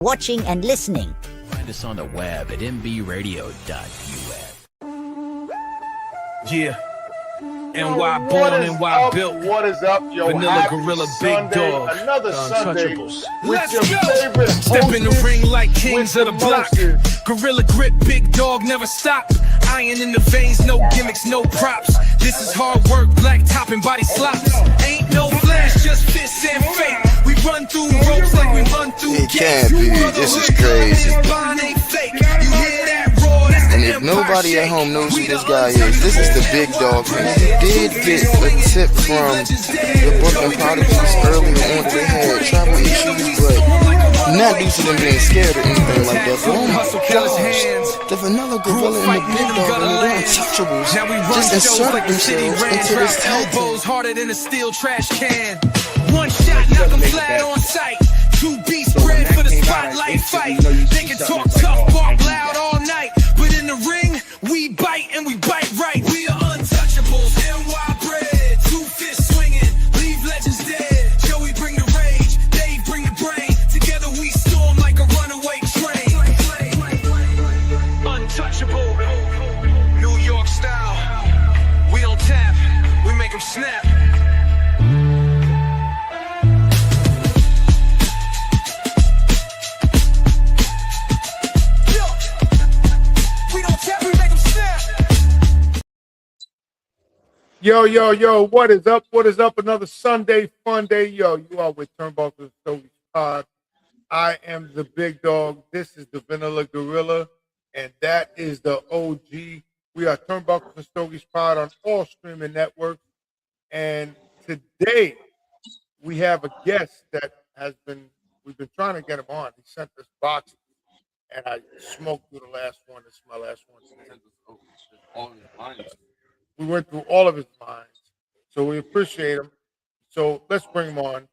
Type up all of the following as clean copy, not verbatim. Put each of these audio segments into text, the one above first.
watching and listening. Find us on the web at mbradio.us. Yeah. NY born, NY built. What is up, yo? Vanilla Happy Gorilla, Sunday, Big Dog, another Sunday Untouchables. with Let's your go. favorite Step in the hostess ring like kings with of the block. Moses. Gorilla grip, Big Dog, never stop. Iron in the veins, no gimmicks, no props. This is hard work, black top and body slops. Ain't no flash, just fists and fake. We run through ropes like we run through It gates. can't be. This is crazy. This bond ain't fake. You hear that roar? That's the And if Empire nobody at shake. home knows who We this the guy is, this is the Big Dog. And you did get a tip from the Brooklyn Prodigies earlier on that they had travel issues, but not due to them being scared or anything like that. But oh my gosh, the Vanilla Gorilla and the Big Dog and the Untouchables just inserted themselves into this tag team. elbows harder than a steel trash can. One shot, knock them flat on sight. Two beats bred for the spotlight fight. They can talk tough, bark loud all night, but in the ring, we bite and we bite right. We are untouchables, NY bred. Two fists swinging, leave legends dead. Joey bring the rage, Dave bring the brain. Together we storm like a runaway train. Untouchable, New York style. We don't tap, we make them snap. Yo, what is up? What is up? Another Sunday fun day. Yo, you are with Turnbucklesnstogies pod. I am the Big Dog. This is the Vanilla Gorilla, and that is the OG. We are Turnbucklesnstogies pod on all streaming networks. And today we have a guest that we've been trying to get him on. He sent us boxes, and I smoked through the last one. This is my last one. We went through all of his lines, so we appreciate him. So let's bring him on.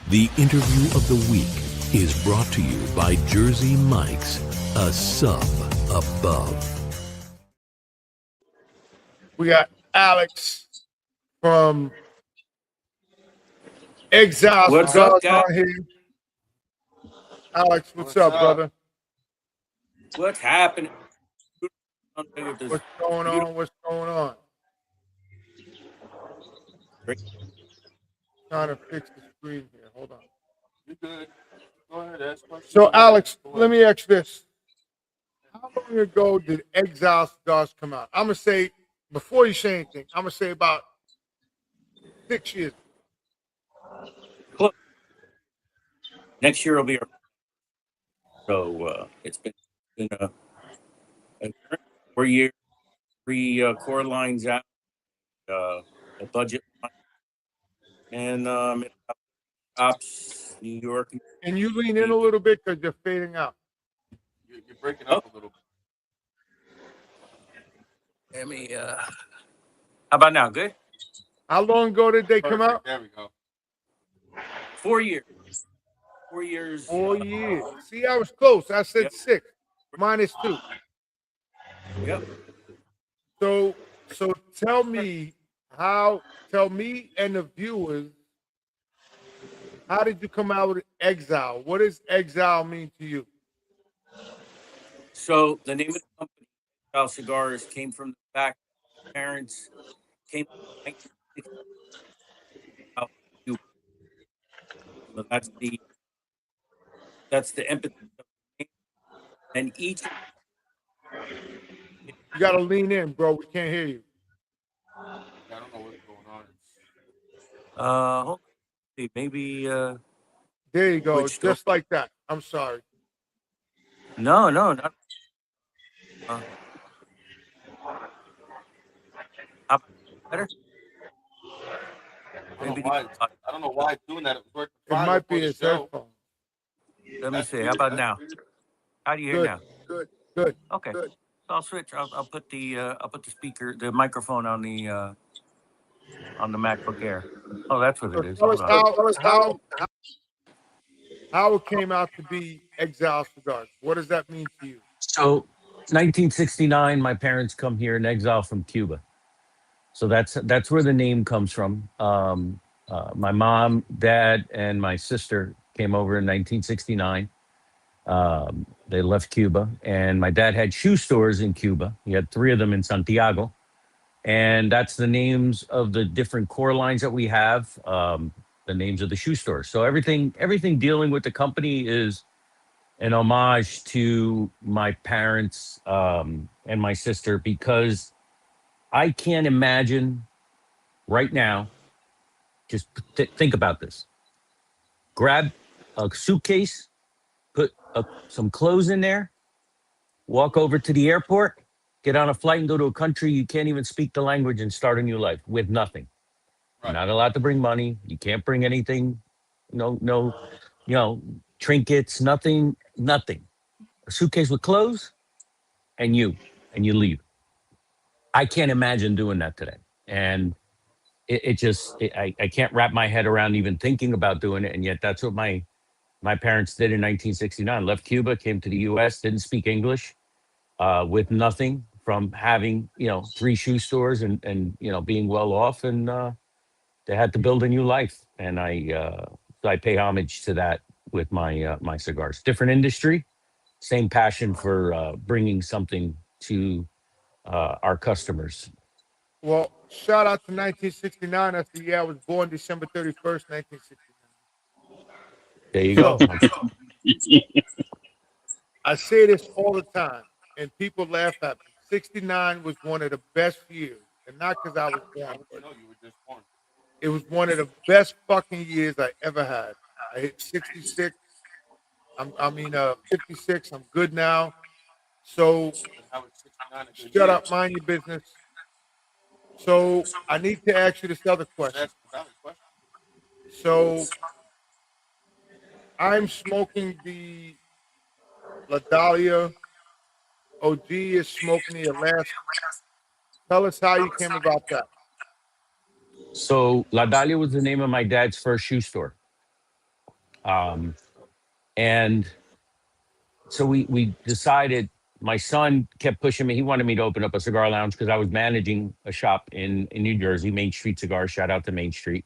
The interview of the week is brought to you by Jersey Mike's, a sub above. We got Alex from Exile What's Cigars up, guys? on here. Alex, what's up, brother? What's happening? What's going on? What's going on? Trying to fix the screen here. Hold on. You good? Go ahead, ask questions. So, Alex, let me ask you this. How long ago did Exile Cigars come out? I'm going to say, before you say anything, I'm going to say about 6 years. Next year will be our. So it's been a 4 year, three core lines out, a budget line, and ops, New York. And you lean in a little bit because you're fading out. You're breaking up a little bit. Let me. How about now? Good. How long ago did they come out? There we go. 4 years. 4 years. 4 years. See, I was close. I said 6 minus 2. Yep. So tell me and the viewers, how did you come out with Exile? What does Exile mean to you? So the name of the company, Exile Cigars, came from the fact that my parents came from 1960. So that's the empathy. And each. You got to lean in, bro. We can't hear you. I don't know what's going on. Hold on. Maybe. There you go. Which Just like that. I'm sorry. No, not. Better. I don't know why it's doing that. It was working It fine might before be the his show. headphone. Let me see. How about now? How do you hear now? Good. Okay. Good. So I'll switch. I'll put the microphone on the MacBook Air. Oh, that's what it is. Tell us Hold on. how it came out to be Exile Cigars. What does that mean to you? So 1969. My parents come here in exile from Cuba, so that's where the name comes from. My mom, dad, and my sister came over in 1969. They left Cuba, and my dad had shoe stores in Cuba. He had three of them in Santiago, and that's the names of the different core lines that we have. The names of the shoe stores. So everything dealing with the company is an homage to my parents and my sister, because I can't imagine right now. Just think about this. Grab a suitcase, put some clothes in there, walk over to the airport, get on a flight and go to a country you can't even speak the language and start a new life with nothing. You're not allowed to bring money. You can't bring anything. No, trinkets, nothing. A suitcase with clothes and you leave. I can't imagine doing that today. And I can't wrap my head around even thinking about doing it. And yet that's what my parents did in 1969. Left Cuba, came to the U.S., didn't speak English, with nothing, from having three shoe stores and being well off, and they had to build a new life. And I pay homage to that with my cigars. Different industry, same passion for bringing something to our customers. Well, shout out to 1969. That's the year I was born, December 31st, 1969. There you So go. I say this all the time, and people laugh at me. 69 was one of the best years, and not because I was born, but No, you were just born. it was one of the best fucking years I ever had. I hit 66. 56. I'm good now. So And how is 69 a good shut year? up, mind your business. So I need to ask you this other question. That's a valid question. So I'm smoking the La Dahlia. OG is smoking the Alaska. Tell us how you came about that. So La Dalia was the name of my dad's first shoe store. Um, and so we decided. My son kept pushing me. He wanted me to open up a cigar lounge because I was managing a shop in New Jersey, Main Street Cigars. Shout out to Main Street.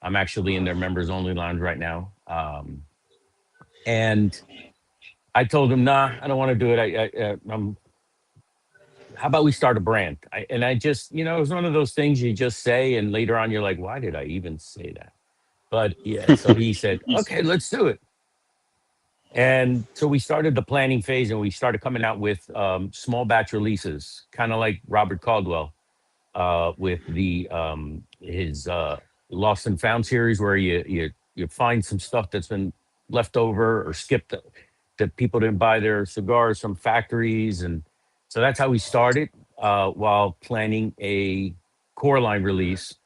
I'm actually in their members only lounge right now. And I told him, nah, I don't want to do it. How about we start a brand? I just, it was one of those things you just say, and later on you're like, why did I even say that? But yeah, so he said, okay, let's do it. And so we started the planning phase, and we started coming out with small batch releases, kind of like Robert Caldwell with his Lost and Found series, where you find some stuff that's been left over or skipped, that people didn't buy their cigars from factories. And so that's how we started, while planning a core line release.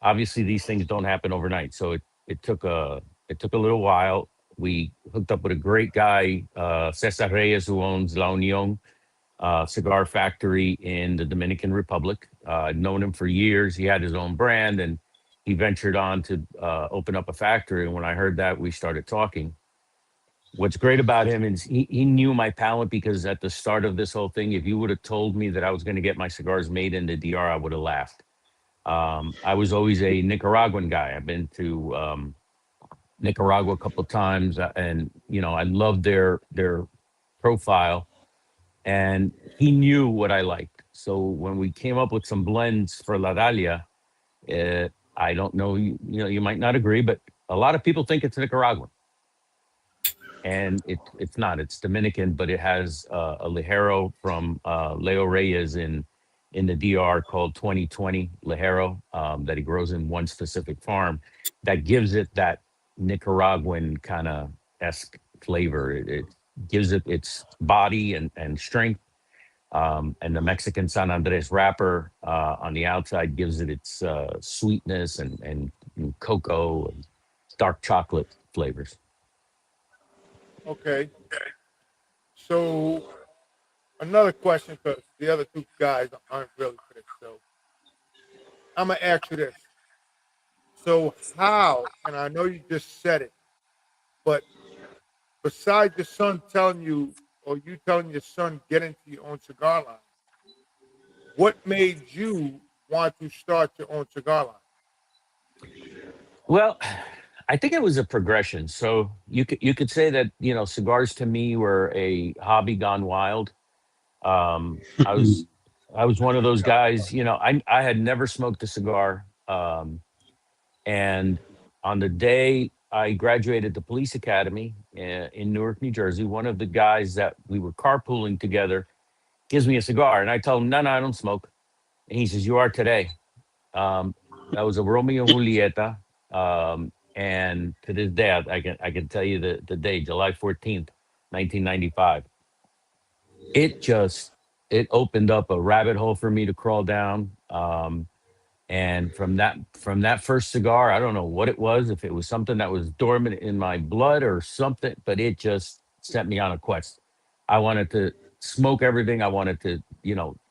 Obviously, these things don't happen overnight, so it took a little while. We hooked up with a great guy, Cesar Reyes, who owns La Union cigar factory in the Dominican Republic. I'd known him for years. He had his own brand, and he ventured on to open up a factory. And when I heard that, we started talking. What's great about him is he knew my palate, because at the start of this whole thing, if you would have told me that I was going to get my cigars made in the DR, I would have laughed. I was always a Nicaraguan guy. I've been to Nicaragua a couple of times, and I love their profile, and he knew what I liked. So when we came up with some blends for La Dalia, I don't know, you might not agree, but a lot of people think it's Nicaraguan, and it's not. It's Dominican, but it has a Ligero from Leo Reyes in the DR called 2020 Ligero, that he grows in one specific farm, that gives it that Nicaraguan kind of esque flavor. It gives it its body and strength. And the Mexican San Andres wrapper on the outside gives it its sweetness and cocoa and dark chocolate flavors. Okay. So another question, because the other two guys aren't really finished. So I'm gonna ask you this. So how, and I know you just said it, but besides your son telling you or you telling your son get into your own cigar line, what made you want to start your own cigar line? Well, I think it was a progression. So you could say that cigars to me were a hobby gone wild. I was one of those guys. I had never smoked a cigar, and on the day I graduated the police academy in Newark, New Jersey, one of the guys that we were carpooling together gives me a cigar, and I tell him, no, I don't smoke. And he says, you are today. Um, that was a Romeo and Julieta. And to this day, I can tell you the day, July 14th, 1995. It just it opened up a rabbit hole for me to crawl down. And from that first cigar, I don't know what it was, if it was something that was dormant in my blood or something, but it just set me on a quest. I wanted to smoke everything. I wanted to,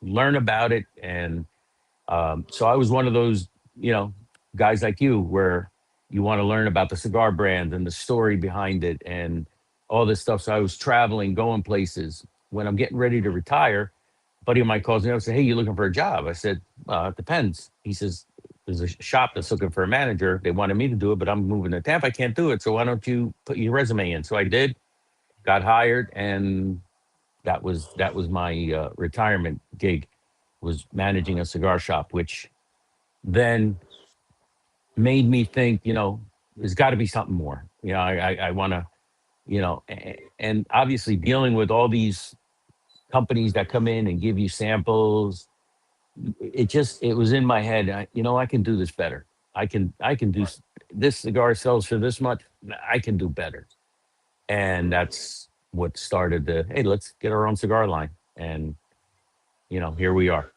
learn about it. And so I was one of those, you know, guys like you, where you want to learn about the cigar brand and the story behind it and all this stuff. So I was traveling, going places. When I'm getting ready to retire, a buddy of mine calls me up and says, "Hey, you looking for a job?" I said, "It depends." He says, "There's a shop that's looking for a manager. They wanted me to do it, but I'm moving to Tampa. I can't do it. So why don't you put your resume in?" So I did, got hired, and that was my retirement gig, was managing a cigar shop, which then made me think, there's got to be something more. I want to, and obviously dealing with all these companies that come in and give you samples, it was in my head. I can do this better. I can do this cigar sells for this much. I can do better, and that's what started the, hey, let's get our own cigar line, and here we are.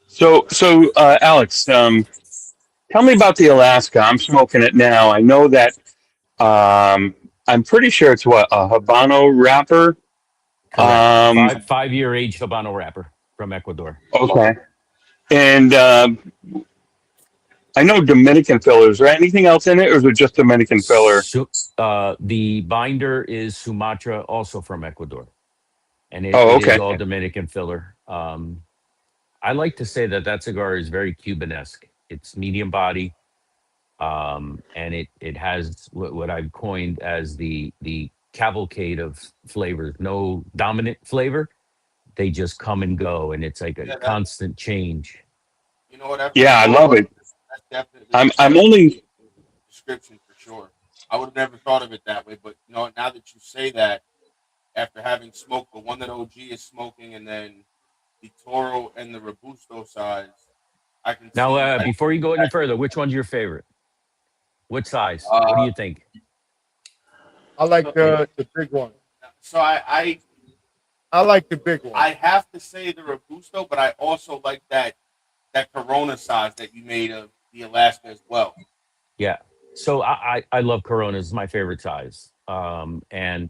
So, Alex, tell me about the Alaska. I'm smoking it now. I know that I'm pretty sure it's what, a Habano wrapper. Correct. Um, Five-year age Habano wrapper from Ecuador. okay, and I know Dominican fillers. Right? Anything else in it, or is it just Dominican filler? The binder is Sumatra, also from Ecuador, and it, Oh, it is okay. all Dominican filler. I like to say that cigar is very Cuban-esque. It's medium body, and it has what I've coined as the cavalcade of flavors. No dominant flavor; they just come and go, and it's like a Yeah, constant change. that's Yeah, I love it. that's definitely I'm a I'm better only description for sure. I would have never thought of it that way, but now that you say that, after having smoked the one that OG is smoking, and then the Toro and the Robusto size, I can Now, see. before you go any further, which one's your favorite? What size? What do Uh, you think? I like so, the big one. so I like the big one. I have to say the Robusto, but I also like that Corona size that you made of the Alaska as well. Yeah. So I love Coronas. It's my favorite size. And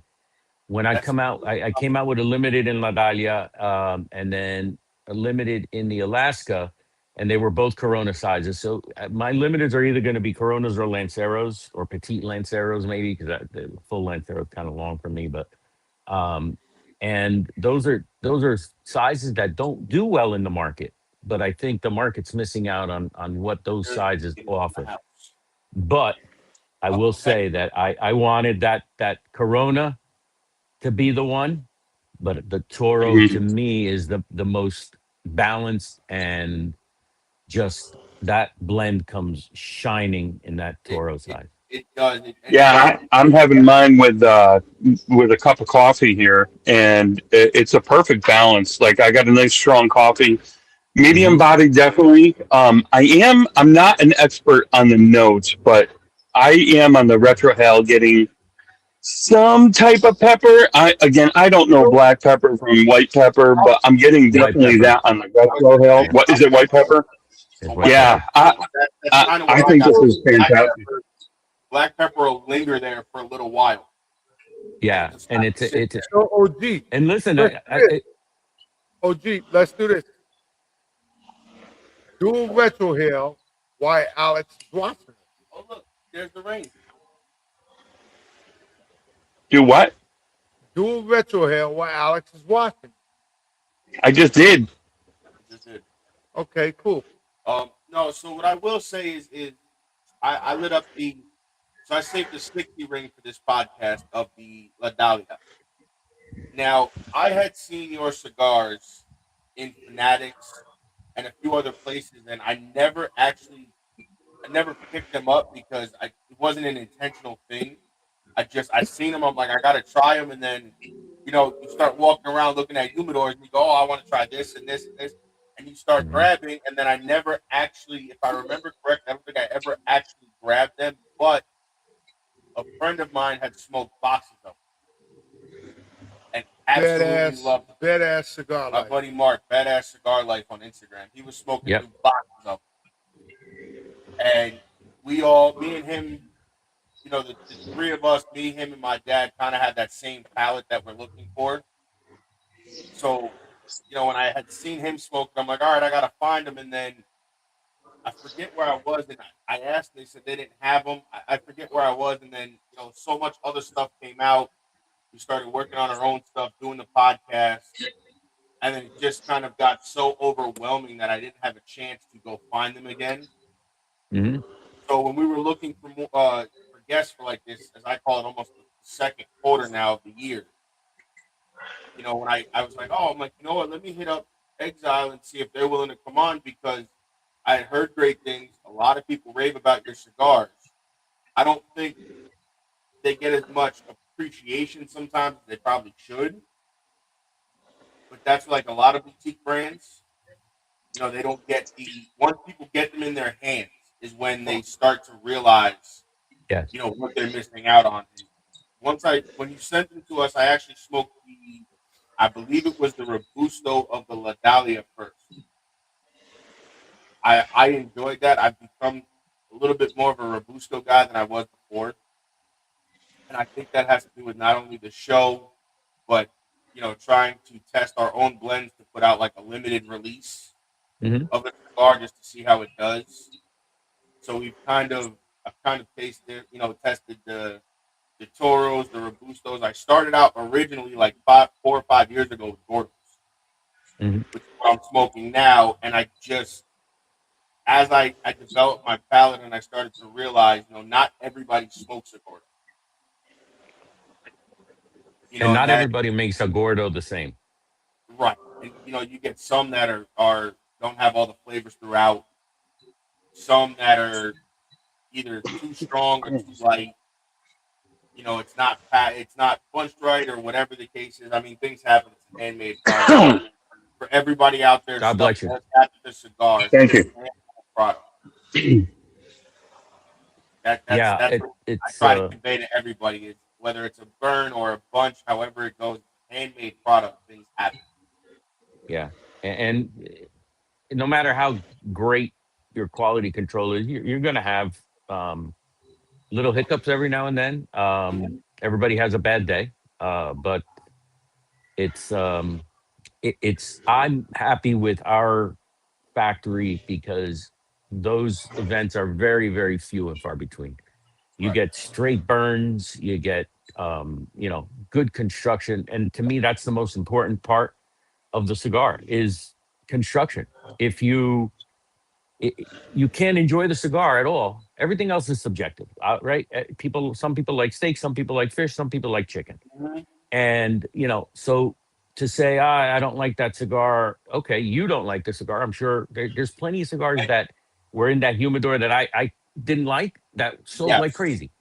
when I That's come out, I came out with a limited in La Dalia, and then a limited in the Alaska, and they were both Corona sizes. So my limiteds are either going to be Coronas or Lanceros, or petite Lanceros maybe, because the full Lancero is kind of long for me. But um, and those are sizes that don't do well in the market. But I think the market's missing out on what those good sizes in the offer. house. But I will Okay. say that I wanted that Corona to be the one, but the Toro to mhm. me is the most balanced, and just that blend comes shining in that It Toro it side. it does. And Yeah, I'm having mine with a cup of coffee here, and it's a perfect balance. Like I got a nice strong coffee, medium Hmm. body definitely. I'm not an expert on the notes, but I am on the retrohale getting some type of pepper. I don't know black pepper from white pepper, but I'm getting White definitely pepper. that on the I was gonna retrohale. say What is I'm it? White pepper? It's a white white Yeah, pepper. pepper. That's I kind of what I I think got. this is Black fantastic. pepper, black pepper will linger there for a little while and Yeah, just and kind of it's sit it's there. So OG, and listen, let's do this. OG, let's do this. Dual retro hail. Why Alex is watching us. Oh look, there's the rain. Do what? Do a retrohale while Alex is watching. I just did. Just did. Okay, cool. No. So what I will say is I lit up the. So I saved the 60 ring for this podcast of the La Dalia. Now I had seen your cigars in Fanatics and a few other places, and I never picked them up because it wasn't an intentional thing. I seen them. I'm like, I gotta try them, and then, you start walking around looking at humidors, and you go, oh, I want to try this and this and this, and you start Mhm. grabbing, and then I never actually, if I remember correct, I don't think I ever actually grabbed them, but a friend of mine had smoked boxes of them and absolutely loved them. Badass cigar My life. buddy Mark, Badass Cigar Life on Instagram, he was smoking Yep. through boxes of them, and me and him, the three of us, me, him, and my dad, kind of had that same palate that we're looking for. So, when I had seen him smoke, I'm like, all right, I gotta find him. And then I forget where I was, and I asked. They said they didn't have them. I forget where I was, and then so much other stuff came out. We started working on our own stuff, doing the podcast, and then it just kind of got so overwhelming that I didn't have a chance to go find them again. Mhm. So when we were looking for guests for like this, as I call it, almost the second quarter now of the year, when I was like, oh, I'm like, you know what, let me hit up Exile and see if they're willing to come on because I had heard great things. A lot of people rave about your cigars. I don't think they get as much appreciation sometimes as they probably should, but that's like a lot of boutique brands. They don't get once people get them in their hands is when they start to realize, Yes. what they're missing out on. When you sent them to us, I actually smoked I believe it was the Robusto of the La Dalia first. I enjoyed that. I've become a little bit more of a Robusto guy than I was before. And I think that has to do with not only the show, but, trying to test our own blends to put out like a limited release Mhm. of a cigar just to see how it does. So I've kind of tested the Toros, the Robustos. I started out originally like 4 or 5 years ago with Gordos, Mhm. which is what I'm smoking now. And as I developed my palate and I started to realize, not everybody smokes a Gordo. And And not that, everybody makes a Gordo the same. right. And, you get some that are don't have all the flavors throughout, some that are either too strong or too light. It's not punched right or whatever the case is. I mean, things happen. It's a handmade product. For everybody out there, God stuff bless you. does happen to cigars. Thank It's you. a handmade product. That's Yeah, that's what I it's try to convey to everybody is whether it's a burn or a bunch, however it goes, handmade product, things happen. yeah. And no matter how great your quality control is, you're going to have little hiccups every now and then. Everybody has a bad day, but it's I'm happy with our factory because those events are very, very few and far between. You Right. get straight burns, you get good construction, and to me, that's the most important part of the cigar is construction. If you can't enjoy the cigar at all, everything else is subjective, right? Some people like steak, some people like fish, some people like chicken, Mm-hmm. and so to say I don't like that cigar, okay, you don't like the cigar. I'm sure there's plenty of cigars that were in that humidor that I didn't like that sold like Yes. crazy,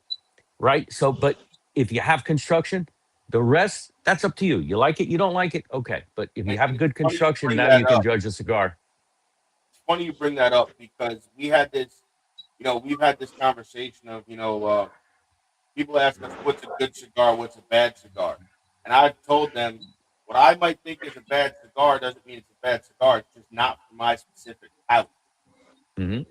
right? So, but if you have construction, the rest, that's up to you. You like it, you don't like it, okay. But if you And have it's good funny you construction, bring now you that can up. judge a cigar. It's funny you bring that up because we had this, we've had this conversation of, people ask us what's a good cigar, what's a bad cigar. And I've told them what I might think is a bad cigar doesn't mean it's a bad cigar. It's just not for my specific palate. Hmm.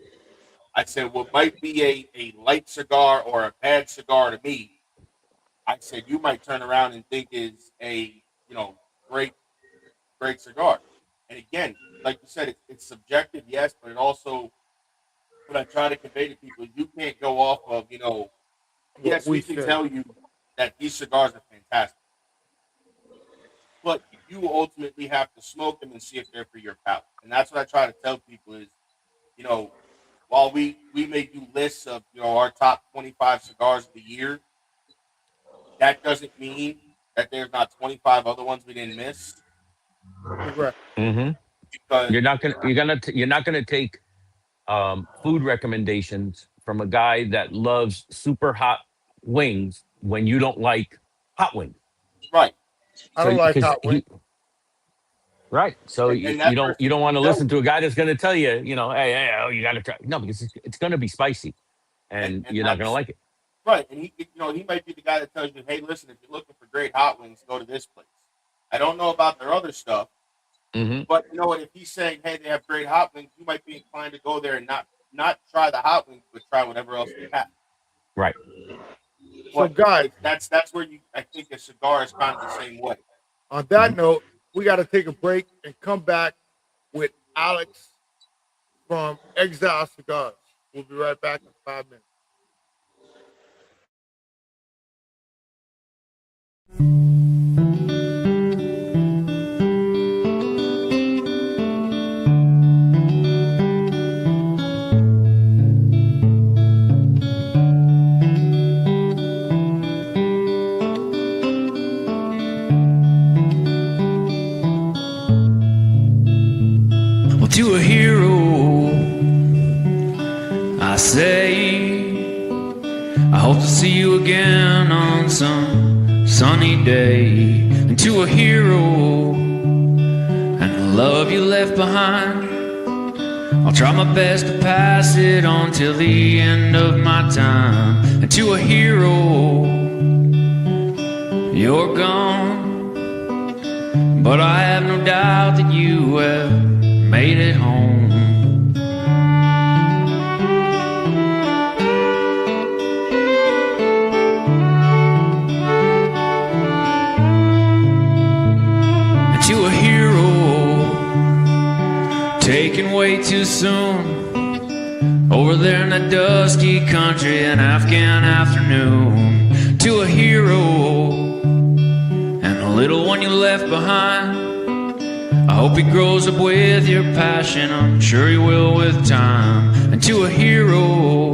I said what might be a light cigar or a bad cigar to me, I said you might turn around and think is a, great, great cigar. And again, like you said, it's subjective, yes, but it also what I try to convey to people, you can't go off of, What yes, we we can say. tell you that these cigars are fantastic. but you ultimately have to smoke them and see if they're for your palate. And that's what I try to tell people is, you know, while we may do lists of, you know, our top 25 cigars of the year, that doesn't mean that there's not 25 other ones we didn't miss. Correct. Mm-hmm. Because You're not gonna take food recommendations from a guy that loves super hot wings when you don't like hot wings. right, I So don't like because hot wings. right, so and that person you don't want to knows, listen to a guy that's going to tell you, you know, hey, oh, you got to try. No, because it's going to be spicy, and and you're not going to that's like it. right. And he, you know, he might be the guy that tells you, hey, listen, if you're looking for great hot wings, go to this place. I don't know about their other stuff, Mm-hmm. but you know what? If he's saying, hey, they have great hot wings, you might be inclined to go there and not try the hot wings, but try whatever else they have. Right. So, guys, That's where I think a cigar is kind of the same way. on that note, we got to take a break and come back with Alex from Exile Cigars. We'll be right back in 5 minutes. Well, to a hero, I say, I hope to see you again on some sunny day. And to a hero, and the love you left behind, I'll try my best to pass it on till the end of my time. And to a hero, you're gone, but I have no doubt that you have made it home. And to a hero taken way too soon, over there in that dusty country, an Afghan afternoon. To a hero and the little one you left behind, I hope he grows up with your passion, I'm sure he will with time. And to a hero,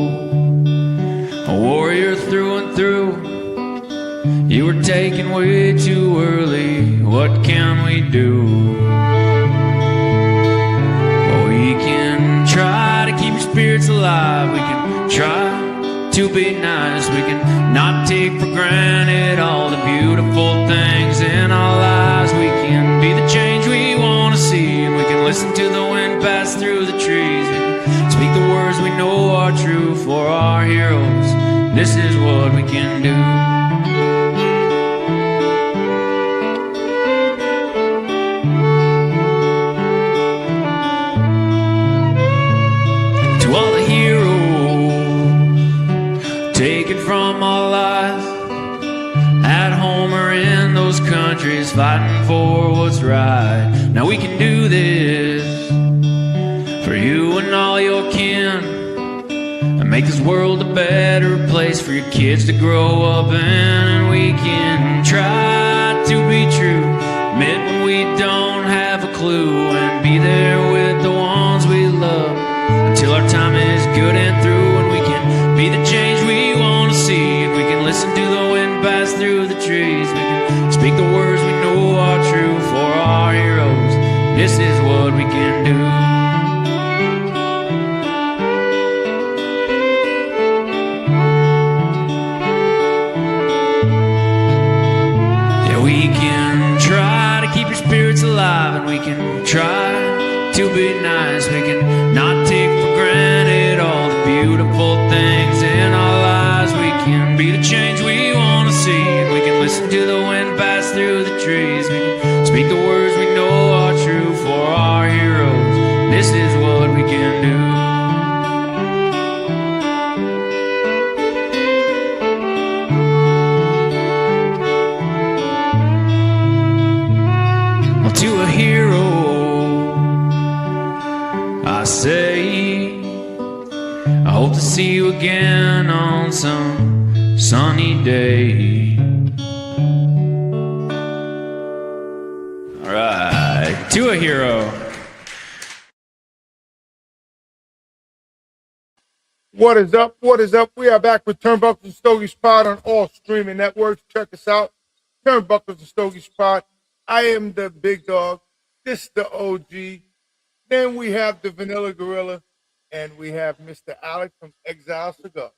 a warrior through and through, you were taken way too early, what can we do? Well, we can try to keep your spirits alive, we can try to be nice, we can not take for granted all the beautiful things in our lives. We can be the change we want to see, and we can listen to the wind pass through the trees. We can speak the words we know are true for our heroes. This is what we can do. To all the heroes taken from our lives, at home or in those countries, fighting for what's right. Now we can do this for you and all your kin, and make this world a better place for your kids to grow up in. And we can try to be true, admit when we don't have a clue, and be there with the ones we love until our time is good and through. And we can be the change we want to see, and we can listen to the wind pass through the trees. We can speak the words we know are true for our heroes. This is what we can do. Yeah, we can try to keep your spirits alive, and we can try to be nice. We can not take for granted all the beautiful things in our lives. We can be the change we want to see, and we can listen to the wind pass through the trees. We can speak the words we know are true for our heroes. This is what we can do. Well, to a hero, I say, I hope to see you again on some sunny day. hero. What is up? What is up? We are back with Turnbuckles and Stogies Pod on all streaming networks. Check us out. Turnbuckles and Stogies Pod. I am the big dog. This is the OG. Then we have the Vanilla Gorilla, and we have Mr. Alex from Exile Cigars.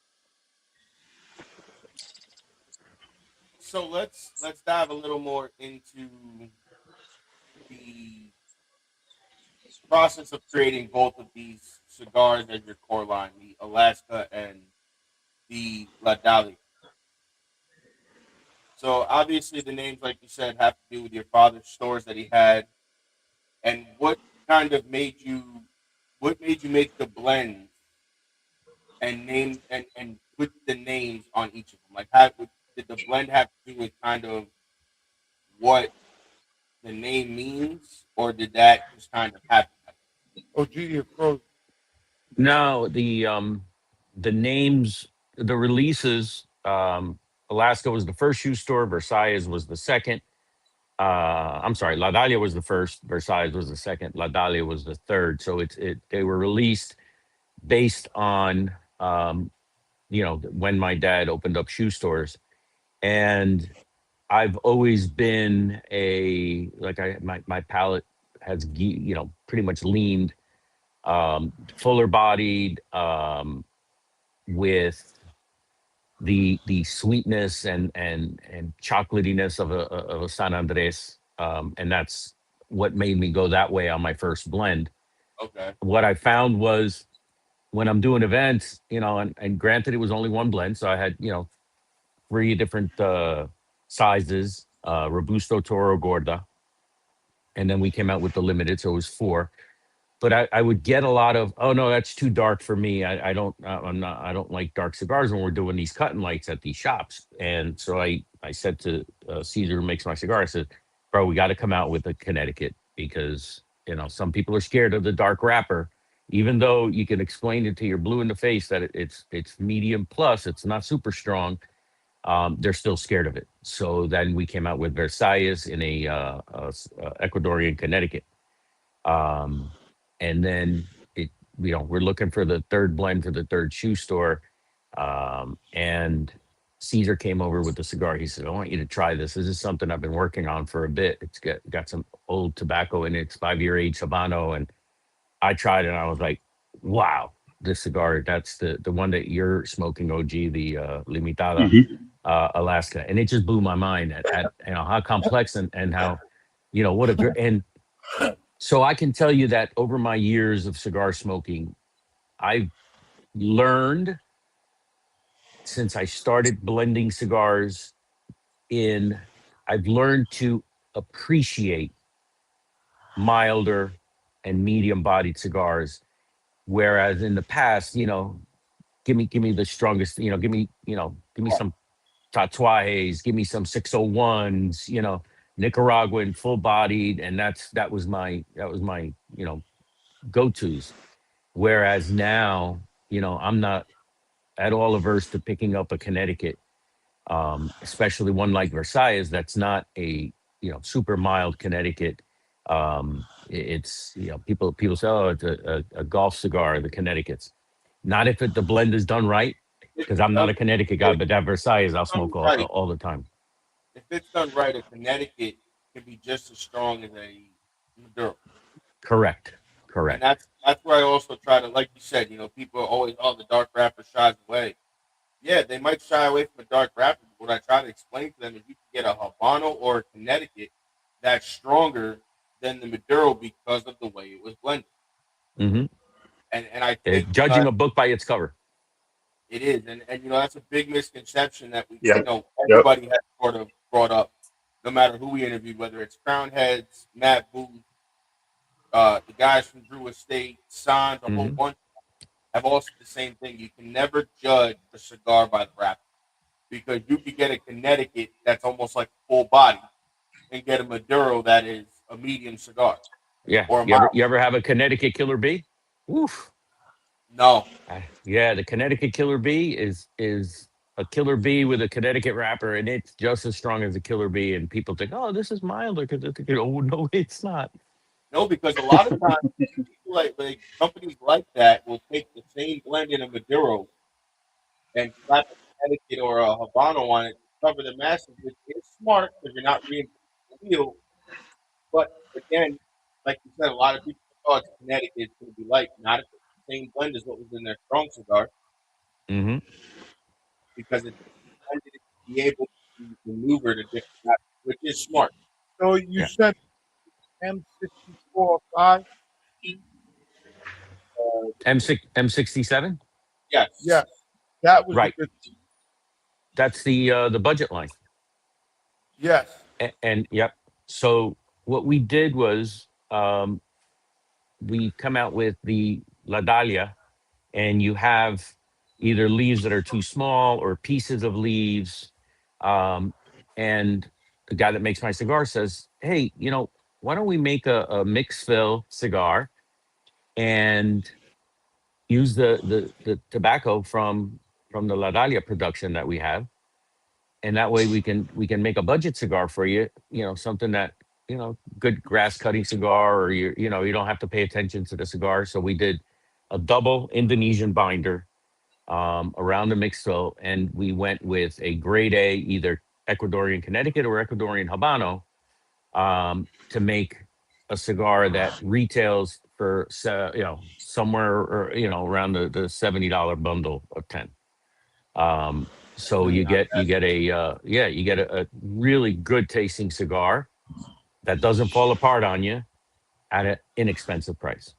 So let's dive a little more into the process of creating both of these cigars as your core line, the Alaska and the La Dalia. So obviously the names, like you said, have to do with your father's stores that he had, and kind of made you what made you make the blend and name and put the names on each of them. Like, did the blend have to do with kind of what the name means, or did that just kind of happen? OG, you're frozen. No, the names, the releases. Alaska was the first shoe store. Versailles was the second. I'm sorry, La Dalia was the first. Versailles was the second. La Dalia was the third. So they were released based on when my dad opened up shoe stores, and I've always been my palate has pretty much leaned fuller bodied, with the sweetness and chocolatiness of a San Andres, and that's what made me go that way on my first blend. Okay. What I found was when I'm doing events, and granted it was only one blend, so I had three different sizes, Robusto, Toro, Gorda, and then we came out with the limited, so it was four. But I would get a lot of, oh no, that's too dark for me. I don't like dark cigars when we're doing these cutting lights at these shops. And so I said to Caesar, who makes my cigar, I said, bro, we got to come out with a Connecticut, because some people are scared of the dark wrapper, even though you can explain it to your blue in the face that it's medium plus, it's not super strong. They're still scared of it. So then we came out with Versailles in a Ecuadorian Connecticut. And then we're looking for the third blend for the third shoe store. And Caesar came over with the cigar. He said, I want you to try this. This is something I've been working on for a bit. It's got some old tobacco in it. It's 5-year age Habano. And I tried it and I was like, wow, this cigar, that's the one that you're smoking, OG, the Limitada, Alaska. And it just blew my mind at how complex and how, what and so I can tell you that over my years of cigar smoking, I've learned, since I started blending cigars I've learned to appreciate milder and medium bodied cigars. Whereas in the past, give me the strongest, give me some Tatuajes, give me some 601s, Nicaraguan full bodied. And that was my go-tos. Whereas now, I'm not at all averse to picking up a Connecticut, especially one like Versailles that's not a super mild Connecticut. It's people say, oh, it's a golf cigar, the Connecticut's. Not if the blend is done right, If because it's I'm not done, a Connecticut guy, but that Versailles I'll done smoke right, all the time. if it's done right, a Connecticut can be just as strong as a Maduro. Correct. And that's where I also try to, like you said, people are always, oh, the dark wrapper shies away. Yeah, they might shy away from a dark wrapper, but what I try to explain to them is you can get a Habano or a Connecticut that's stronger than the Maduro because of the way it was blended. Mm-hmm. And I think Judging a book by its cover. it is, and that's a big misconception that Yep. everybody has sort of brought up, no matter who we interviewed, whether it's Crown Heads, Matt Booth, the guys from Drew Estate, Sans, a whole bunch have all said the same thing. You can never judge a cigar by the wrapper, because you could get a Connecticut that's almost like full body and get a Maduro that is a medium cigar. Yeah. Or You ever have a Connecticut Killer Bee? Oof. No. Yeah, the Connecticut Killer Bee is a Killer Bee with a Connecticut wrapper, and it's just as strong as a Killer Bee. And people think, oh, this is milder because it's, oh no, it's not. No, because a lot of times people like companies like that will take the same blend in a Maduro and slap a Connecticut or a Habano on it to cover the masses, which is smart because you're not reinventing the wheel. But again, like you said, a lot of people thought it's Connecticut, it's going to be light. Not if it's the same blend as what was in their strong cigar, Hmm. because it's blended to be able to maneuver the different masses, which is smart. So you Yeah. said M64 5? M67. Yes. Yes, that was a Right. good. That's the budget line. Yes. And yep. So what we did was we come out with the La Dalia, and you have either leaves that are too small or pieces of leaves. Um, and the guy that makes my cigar says, "Hey, why don't we make a mix fill cigar and use the tobacco from the La Dalia production that we have, and that way we can make a budget cigar for you. Something that good grass cutting cigar, or you don't have to pay attention to the cigar." So we did a double Indonesian binder around the mixto, and we went with a grade A, either Ecuadorian Connecticut or Ecuadorian Habano, to make a cigar that retails for somewhere, or around the $70 bundle of 10. So Really not you bad. get a really good tasting cigar that doesn't fall apart on you at an inexpensive price.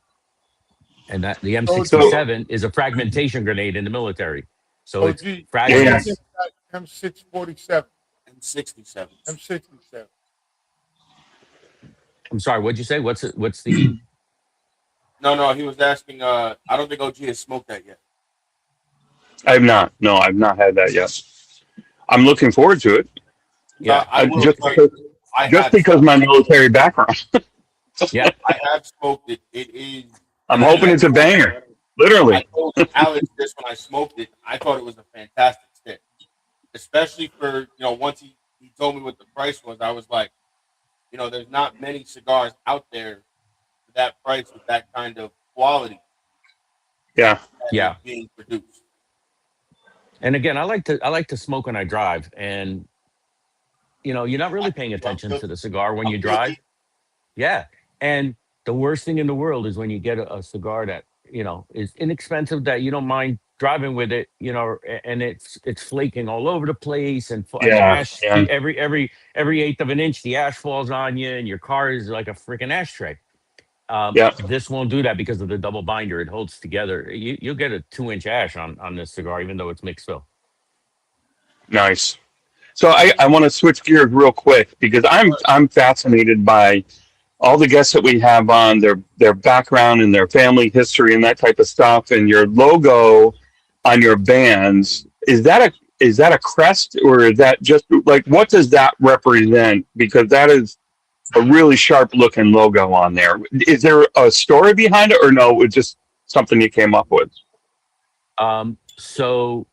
And that the So, So M67 is a fragmentation grenade in the military. So it's OG, what do you think yes, fragments. about M647, M67. M67? I'm sorry, what'd you say? What's the No, he was asking. I don't think OG has smoked that yet. I have not. No, I've not had that yet. I'm looking forward to it. yeah, I will Just tell you, because, I just have because smoked. my military background. yeah. I have smoked it. It is, I'm and hoping it's a banger. Literally. I told Alex this when I smoked it. I thought it was a fantastic stick, especially for once he told me what the price was. I was like, there's not many cigars out there for that price with that kind of quality Yeah. that is Yeah. being produced. And again, I like to smoke when I drive, and you're not really paying I'm, attention guil- to the cigar when I'm you drive. guilty. Yeah. And the worst thing in the world is when you get a cigar that, is inexpensive, that you don't mind driving with it, and it's flaking all over the place, and the Yeah. ash, Yeah. every eighth of an inch, the ash falls on you, and your car is like a freaking ashtray. Yeah. This won't do that because of the double binder. It holds together. You'll get a 2-inch ash on this cigar, even though it's mixed fill. Nice. So I want to switch gears real quick because I'm fascinated by all the guests that we have on, their background and their family history and that type of stuff. And your logo on your bands, is that a crest, or is that just like, what does that represent? Because that is a really sharp looking logo on there. Is there a story behind it, or no? It's just something you came up with? So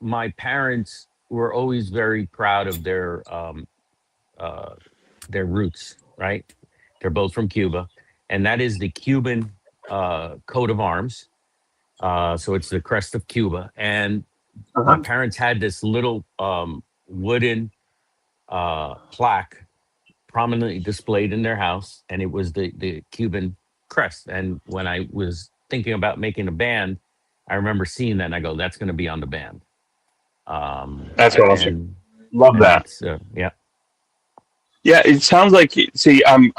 my parents were always very proud of uh, their roots, right? They're both from Cuba, and that is the Cuban coat of arms. So it's the crest of Cuba, and my Uh-huh. parents had this little wooden plaque prominently displayed in their house, and it was the Cuban crest. And when I was thinking about making a band, I remember seeing that, and I go, "That's going to be on the band." Um, That's awesome. and Love and that. that's yeah. Yeah, it sounds like. See, I'm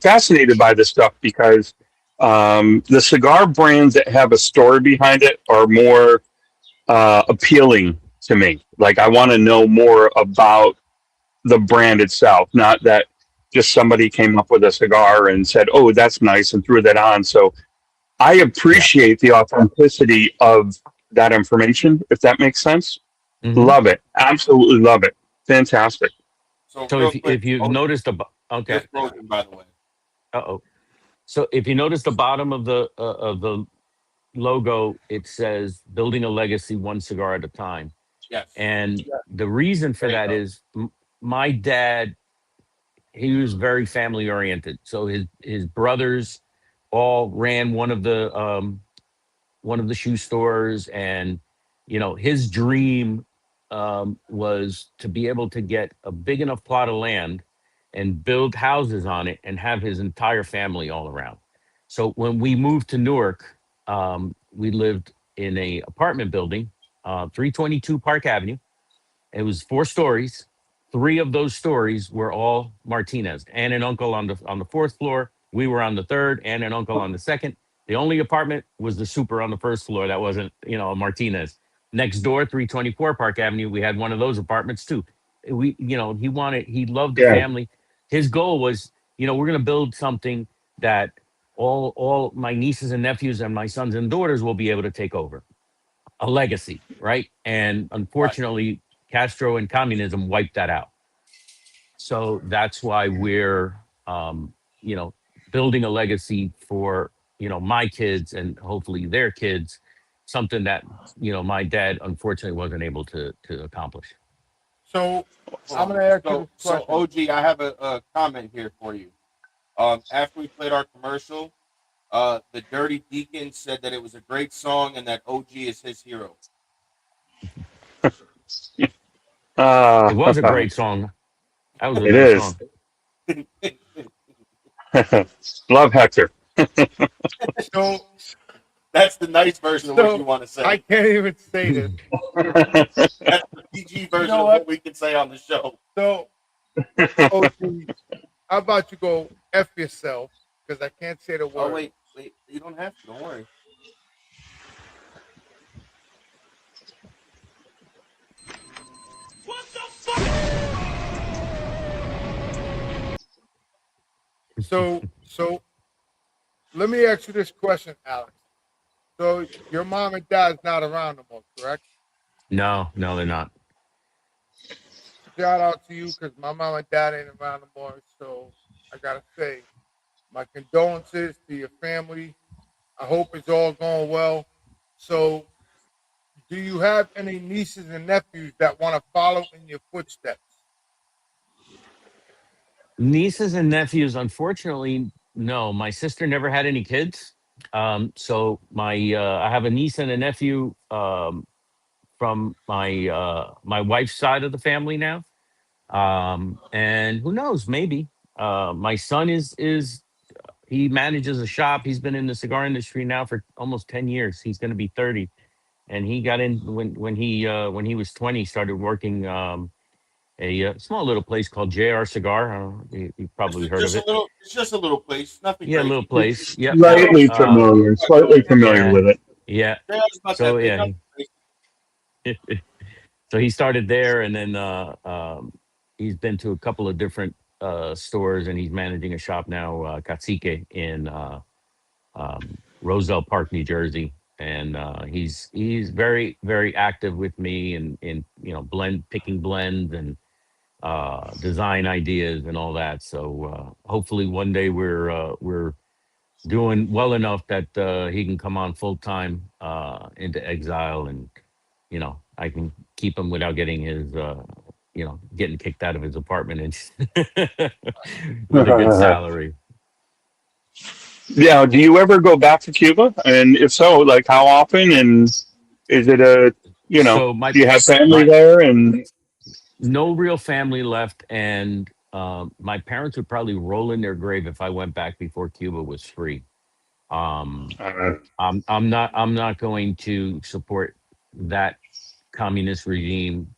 fascinated by this stuff because the cigar brands that have a story behind it are more appealing to me. Like, I want to know more about the brand itself, not that just somebody came up with a cigar and said, "Oh, that's nice," and threw that on. So I Yeah. appreciate the authenticity of that information, if that makes sense. Hmm. Love it. Absolutely love it. Fantastic. So So real quick, if you've OG noticed okay, just frozen, by the way. uh-oh. So if you notice the bottom of the logo, it says "Building a Legacy, One Cigar at a Time." Yes. And the reason for There you that go. is my dad. he was very family oriented. So his brothers all ran one of the shoe stores, and his dream was to be able to get a big enough plot of land and build houses on it and have his entire family all around. So when we moved to Newark, we lived in a apartment building, 322 Park Avenue. It was 4 stories. Three of those stories were all Martinez. And an uncle on the fourth floor. We were on the third, and an uncle on the second. The only apartment was the super on the first floor that wasn't, a Martinez. Next door, 324 Park Avenue, we had one of those apartments too. He loved the Yeah. family. His goal was, we're gonna build something that all my nieces and nephews and my sons and daughters will be able to take over, a legacy, right? And Right. unfortunately, Castro and communism wiped that out. So that's why we're, you know, building a legacy for, my kids and hopefully their kids, something that, my dad unfortunately wasn't able to accomplish. So I'm Well, gonna ask you so this so question. OG, I have a comment here for you. After we played our commercial, the Dirty Deacon said that it was a great song and that OG is his hero. It was a Uh, great song. That was a it nice is. song. Love Hector. So That's the nice version of what you so want to I say. can't even say this. That's the PG You version know of what? what we can say on the show. So OG, how about you go F yourself? Because I can't say the Oh word. wait, you don't have to. Don't worry. So let me ask you this question, Alex. So your mom and dad's not around no more, correct? No, no, they're not. Shout out to you because my mom and dad ain't around no more. So I gotta say, my condolences to your family. I hope it's all going well. So, do you have any nieces and nephews that want to follow in your footsteps? Nieces and nephews, unfortunately, no. My sister never had any kids. So I have a niece and a nephew from my wife's side of the family now. And who knows, maybe. My son is he manages a shop. He's been in the cigar industry now for almost 10 years. He's going to be 30. And he got in when he was 20, started working a small little place called JR Cigar. You've probably heard of it. It's just a little place. Nothing Yeah, little crazy. place. Yep, yep. Slightly familiar. Slightly familiar Yeah, with it. yeah. It's not So that big. yeah, Nothing crazy. so he started there, and then he's been to a couple of different stores, and he's managing a shop now, Cacique in Roselle Park, New Jersey. And he's very very active with me, and in picking blends and design ideas and all that. So hopefully one day we're doing well enough that he can come on full time into Exile, and I can keep him without getting his getting kicked out of his apartment and with a good salary. Yeah. Do you ever go back to Cuba? And if so, like how often? And is it So do you have family my there? And no real family left, and my parents would probably roll in their grave if I went back before Cuba was free. Um, uh, I'm not going to support that communist regime.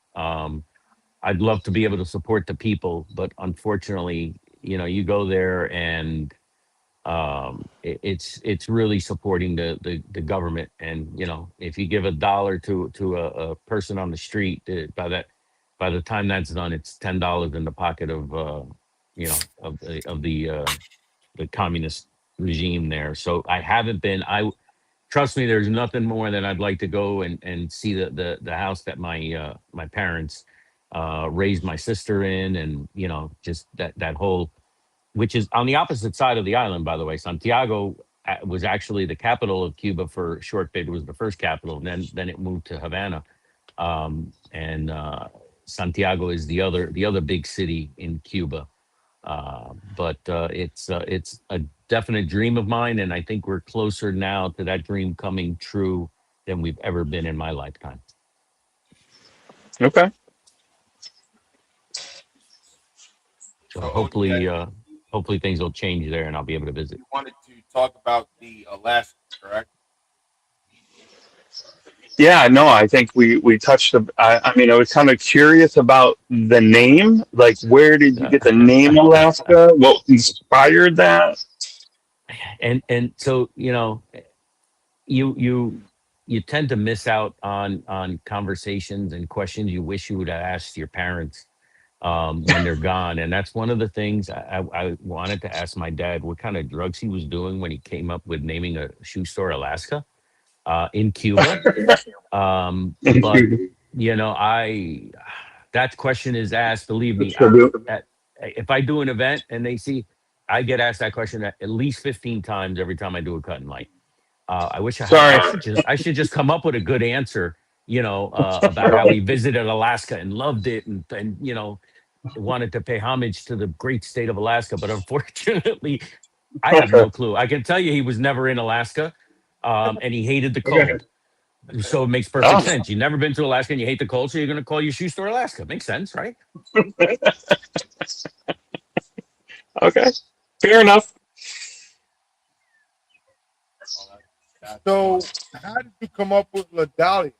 I'd love to be able to support the people, but unfortunately, you go there, and it's really supporting the government. And if you give $1 to a person on the street, by the time that's done, it's $10 in the pocket of the communist regime there. So I haven't been. I Trust me, there's nothing more than I'd like to go and see the house that my parents raised my sister in, and just that whole, which is on the opposite side of the island, by the way. Santiago was actually the capital of Cuba for a short bit. It was the first capital, and then it moved to Havana, and Santiago is the other big city in Cuba. But it's a definite dream of mine, and I think we're closer now to that dream coming true than we've ever been in my lifetime. Okay. So So OG, hopefully things will change there, and I'll be able to visit. you wanted to talk about the Alaska, correct? Yeah, no, I think we touched. I mean, I was kind of curious about the name. Like, where did you get the name Alaska? What inspired that? And so you you tend to miss out on conversations and questions you wish you would have asked your parents when they're gone. And that's one of the things I wanted to ask my dad what kind of drugs he was doing when he came up with naming a shoe store Alaska in Cuba. Thank But you. I that question is asked. Believe me, if I do an event and they see, I get asked that question at least 15 times every time I do a cut and light. I wish Sorry. I should just come up with a good answer, about how we visited Alaska and loved it, and wanted to pay homage to the great state of Alaska. But unfortunately, I have no clue. I can tell you he was never in Alaska, and he hated the Okay. cold. So it makes perfect Oh, sense. You've never been to Alaska and you hate the cold, so you're going to call your shoe store Alaska. Makes sense, right? okay. Fair enough. Oh, that's So, funny. how did you come up with La Dahlia?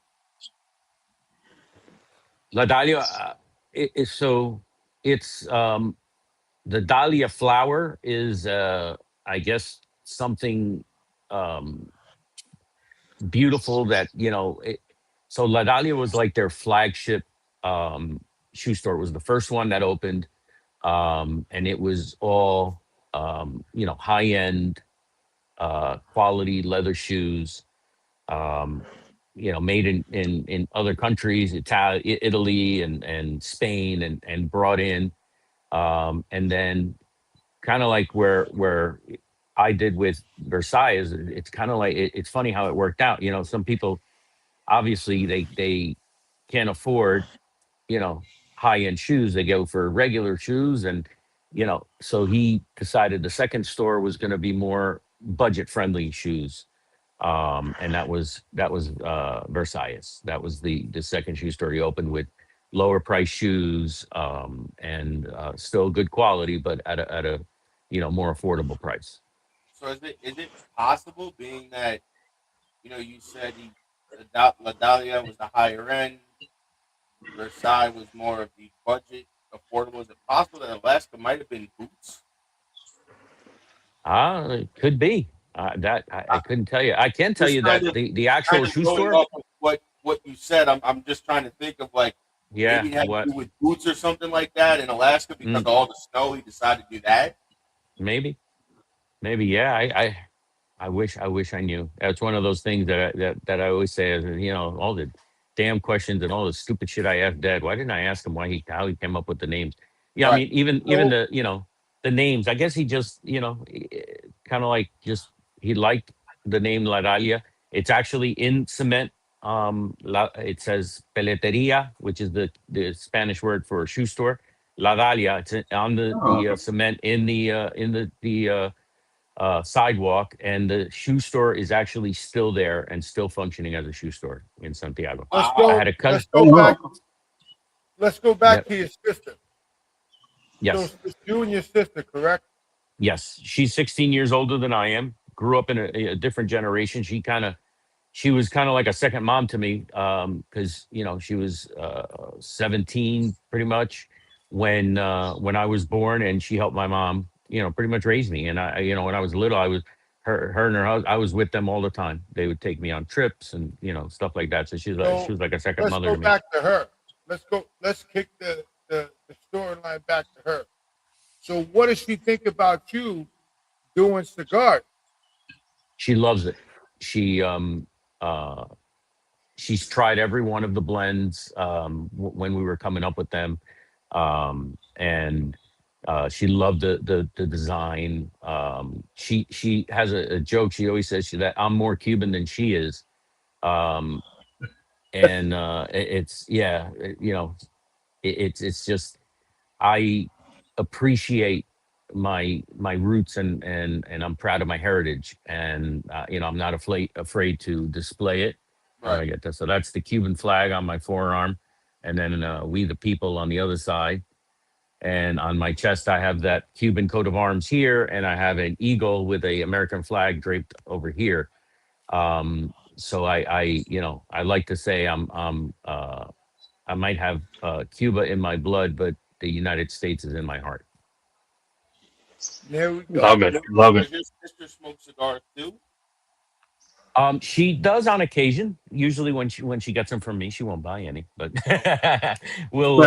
La Dahlia, so it's the dahlia flower is, I guess, something um, beautiful that so La Dahlia was like their flagship um, shoe store. It was the first one that opened, and it was all high end quality leather shoes. Um, made in other countries, Italy and Spain, and brought in, and then kind of like where I did with Versailles. It's kind of like it's funny how it worked out. Some people obviously they can't afford you know high end shoes. They go for regular shoes, and so he decided the second store was going to be more budget friendly shoes, and that was Versailles. That was the second shoe store he opened with lower price shoes, and still good quality, but at a more affordable price. So is it possible, being that you said La Dahlia was the higher end, Versailles was more of the budget, affordable? Is it possible that Alaska might have been Boots? It could be. That I I, couldn't tell you. I can tell just you that the kind actual of shoe going store. off of what you said. I'm just trying to think of, like, Yeah. maybe it had to What? do with Boots or something like that in Alaska because of Mm, all the snow. He decided to do that. maybe. Maybe. Yeah. I wish I knew. It's one of those things that I always say is, all the damn questions and all the stupid shit I asked Dad. Why didn't I ask him how he came up with the names? Yeah. I Right. mean, even So the names. I guess he just kind of like just he liked the name La Dalia. It's actually in cement. It says peleteria, which is the Spanish word for a shoe store. La Dalia. It's on the cement in the sidewalk, and the shoe store is actually still there and still functioning as a shoe store in Santiago. Let's I wow. go. had a cut. Let's go back. Let's go back Yep. to your sister. So Yes. it's you and your sister, correct? Yes. She's 16 years older than I am. Grew up in a different generation. She was kind of like a second mom to me, because she was 17 pretty much when I was born, and she helped my mom pretty much raise me. And I when I was little, I was her and her husband, I was with them all the time. They would take me on trips and stuff like that. So she So was like a second let's mother go to me. back to her. Let's go. Let's kick the storyline back to her. So what does she think about you doing cigars? She loves it. She uh she's tried every one of the blends, when we were coming up with them, and she loved the design. She has a joke. She always says that I'm more Cuban than she is, um, and it's yeah, it's just I appreciate my roots, and I'm proud of my heritage, and I'm not afraid to display it. Right. I get that. So that's the Cuban flag on my forearm, and then "We the People" on the other side. And on my chest, I have that Cuban coat of arms here, and I have an eagle with a American flag draped over here. So I like to say I might have Cuba in my blood, but the United States is in my heart. There we go. Love it. Love it. Does your sister smoke cigars too? She does on occasion. Usually, when she gets them from me, she won't buy any. But we'll,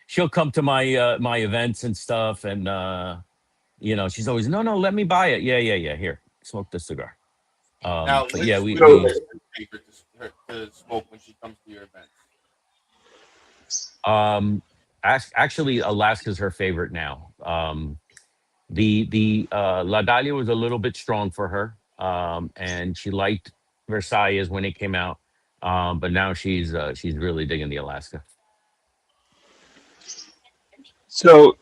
she'll come to my events and stuff, and she's always, no, let me buy it. Yeah. Here, smoke this cigar. Now, But yeah, which So, is her favorite to smoke when she comes to your events? um, actually, Alaska's her favorite now. The La Dalia was a little bit strong for her, and she liked Versailles when it came out, but now she's really digging the Alaska.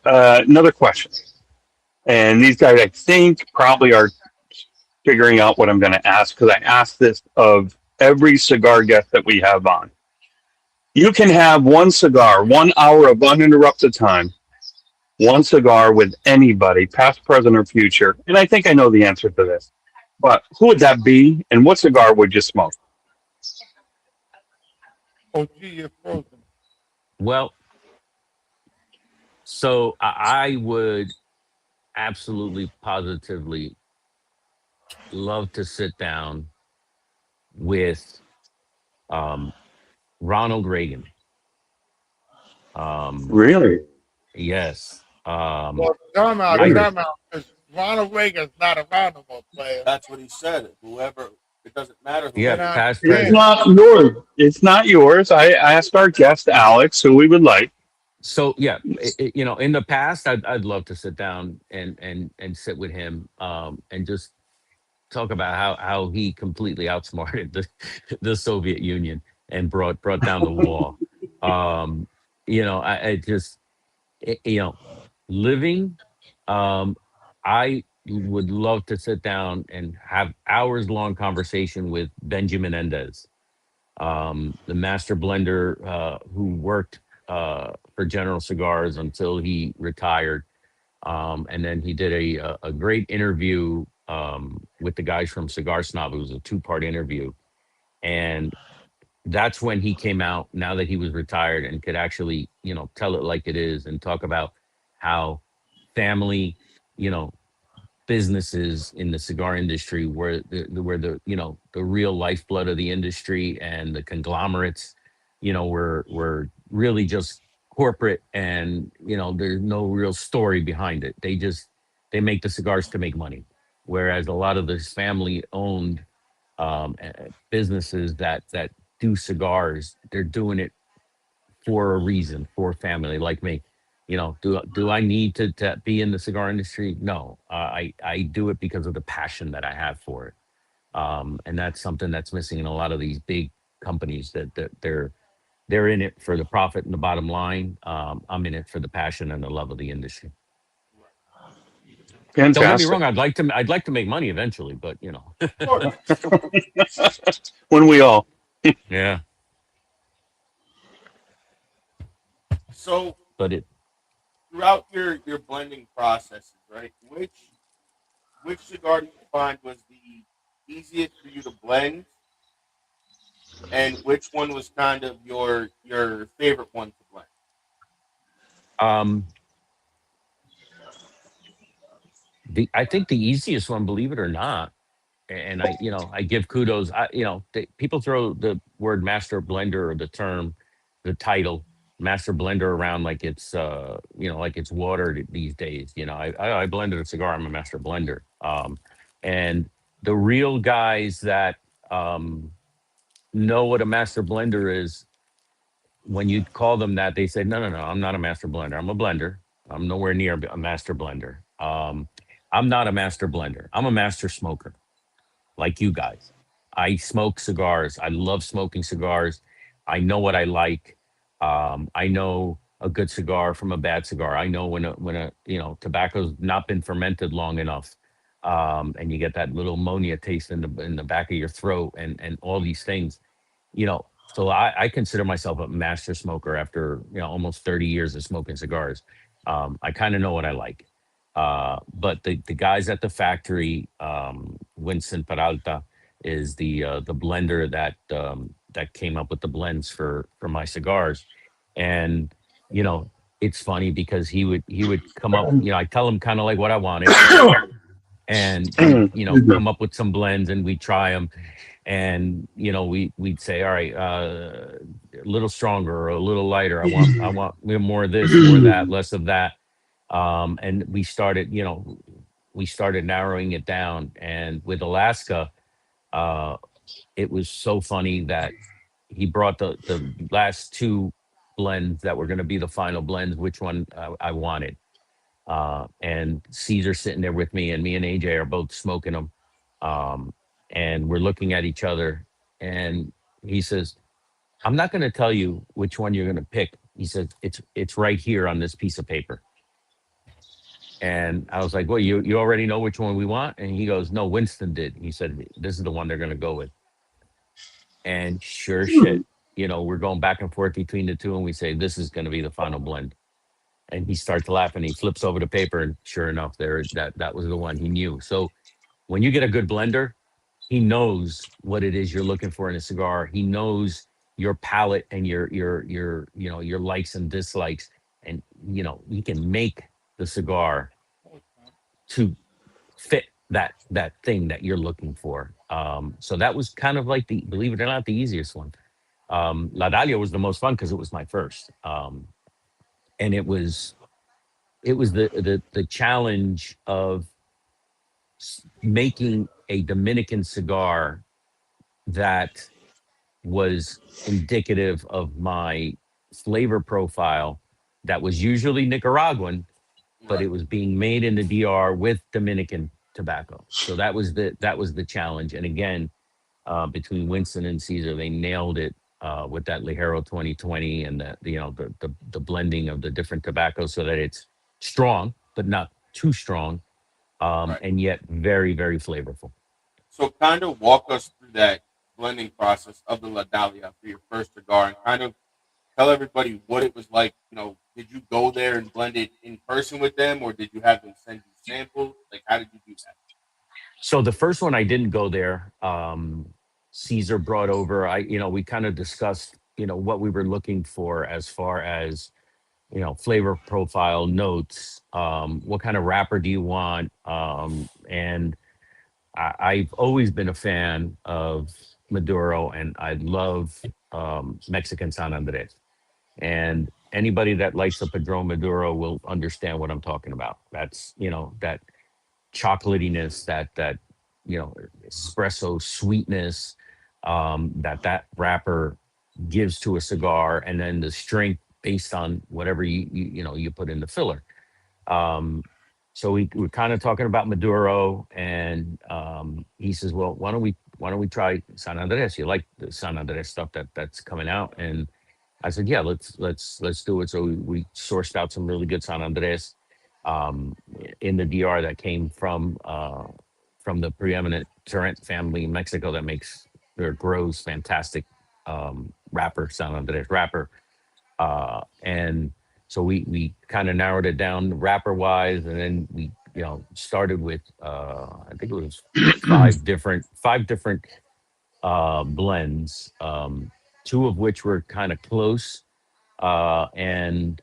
another question, and these guys I think probably are figuring out what I'm going to ask because I ask this of every cigar guest that we have on. You can have one cigar, 1 hour of uninterrupted time, one cigar with anybody, past, present, or future. And I think I know the answer to this. But who would that be, and what cigar would you smoke? Oh, gee, you're frozen. Well, so I would absolutely positively love to sit down with um, Ronald Reagan. Um, Really? yes. Well, time out, I time out. Because Ronald Reagan's not around no more, player. That's what he said. Whoever, it doesn't matter who. yeah, And I past, It's present. not yours. It's not yours. I asked our guest Alex who we would like. So yeah, in the past, I'd love to sit down and sit with him, and just talk about how he completely outsmarted the Soviet Union and brought down the wall. Um, I just living. Um, I would love to sit down and have hours long conversation with Benjamin Mendez, the master blender who worked for General Cigars until he retired. And then he did a great interview with the guys from Cigar Snob. It was a two-part interview. And that's when he came out, now that he was retired, and could actually, tell it like it is and talk about how family, you know, businesses in the cigar industry were the real lifeblood of the industry, and the conglomerates were really just corporate, and there's no real story behind it. They make the cigars to make money, whereas a lot of this family owned businesses that do cigars, they're doing it for a reason, for family like me. Do I need to be in the cigar industry? No, I do it because of the passion that I have for it, and that's something that's missing in a lot of these big companies. That they're in it for the profit and the bottom line. I'm in it for the passion and the love of the industry. Don't get me Fantastic. wrong. I'd like to make money eventually, but Of course. When we all. yeah. So But it throughout your blending processes, right? Which cigar do you find was the easiest for you to blend, and which one was kind of your favorite one to blend? um I think the easiest one, believe it or not, and I give kudos. People throw the word master blender, or the term, the title master blender, around like it's like it's water these days. I blended a cigar. I'm a master blender. And the real guys that know what a master blender is, when you call them that, they say, no, I'm not a master blender. I'm a blender. I'm nowhere near a master blender. I'm not a master blender. I'm a master smoker, like you guys. I smoke cigars. I love smoking cigars. I know what I like. I know a good cigar from a bad cigar. I know when a tobacco's not been fermented long enough, and you get that little ammonia taste in the back of your throat, and all these things. So I consider myself a master smoker after almost 30 years of smoking cigars. I kind of know what I like. But the guys at the factory, Winston Peralta is the blender that came up with the blends for my cigars. And you know it's funny because he would come up, I tell him kind of like what I wanted, and he'd Excuse me. come up with some blends and we'd try them, and we'd say, all right, a little stronger or a little lighter. I want more of this, more of that, less of that. And we started narrowing it down. And with Alaska, uh it was so funny that he brought the last two blends that were going to be the final blends, which one I wanted. And Caesar sitting there with me, and me and AJ are both smoking them. Um, and we're looking at each other, and he says, "I'm not going to tell you which one you're going to pick." He says, "It's right here on this piece of paper." And I was like, "Well, you already know which one we want?" And he goes, "No, Winston did." He said, "This is the one they're going to go with." And sure shit, we're going back and forth between the two, and we say, "This is going to be the final blend." And he starts laughing. He flips over the paper, and sure enough, that was the one he knew. So when you get a good blender, he knows what it is you're looking for in a cigar. He knows your palate and your likes and dislikes, and he can make the cigar to fit that thing that you're looking for. So that was kind of like, the believe it or not, the easiest one. La Dalia was the most fun because it was my first, and it was the challenge of making a Dominican cigar that was indicative of my flavor profile, that was usually Nicaraguan, but Right. it was being made in the DR with Dominican tobacco. So that was the challenge. And again, between Winston and Caesar, they nailed it with that Ligero 2020, and the blending of the different tobaccos so that it's strong but not too strong, Right. and yet very, very flavorful. So kind of walk us through that blending process of the La Dalia for your first cigar, and kind of tell everybody what it was like. Did you go there and blend it in person with them, or did you have them send you samples? Like, how did you do that? So the first one I didn't go there. Caesar brought over. We kind of discussed what we were looking for as far as flavor profile, notes. What kind of wrapper do you want? And I've always been a fan of Maduro, and I love Mexican San Andres. And anybody that likes a Padron Maduro will understand what I'm talking about. That's that chocolatiness, that espresso sweetness, that wrapper gives to a cigar, and then the strength based on whatever you put in the filler. Um, so we're kind of talking about Maduro, and he says, "Well, why don't we try San Andres? You like the San Andres stuff that's coming out?" And I said, "Yeah, let's do it." So we sourced out some really good San Andres um, in the DR that came from the preeminent Torrent family in Mexico that makes or grows fantastic wrapper, San Andres wrapper. And so we kind of narrowed it down wrapper wise, and then we started with I think it was five different blends, two of which were kind of close, and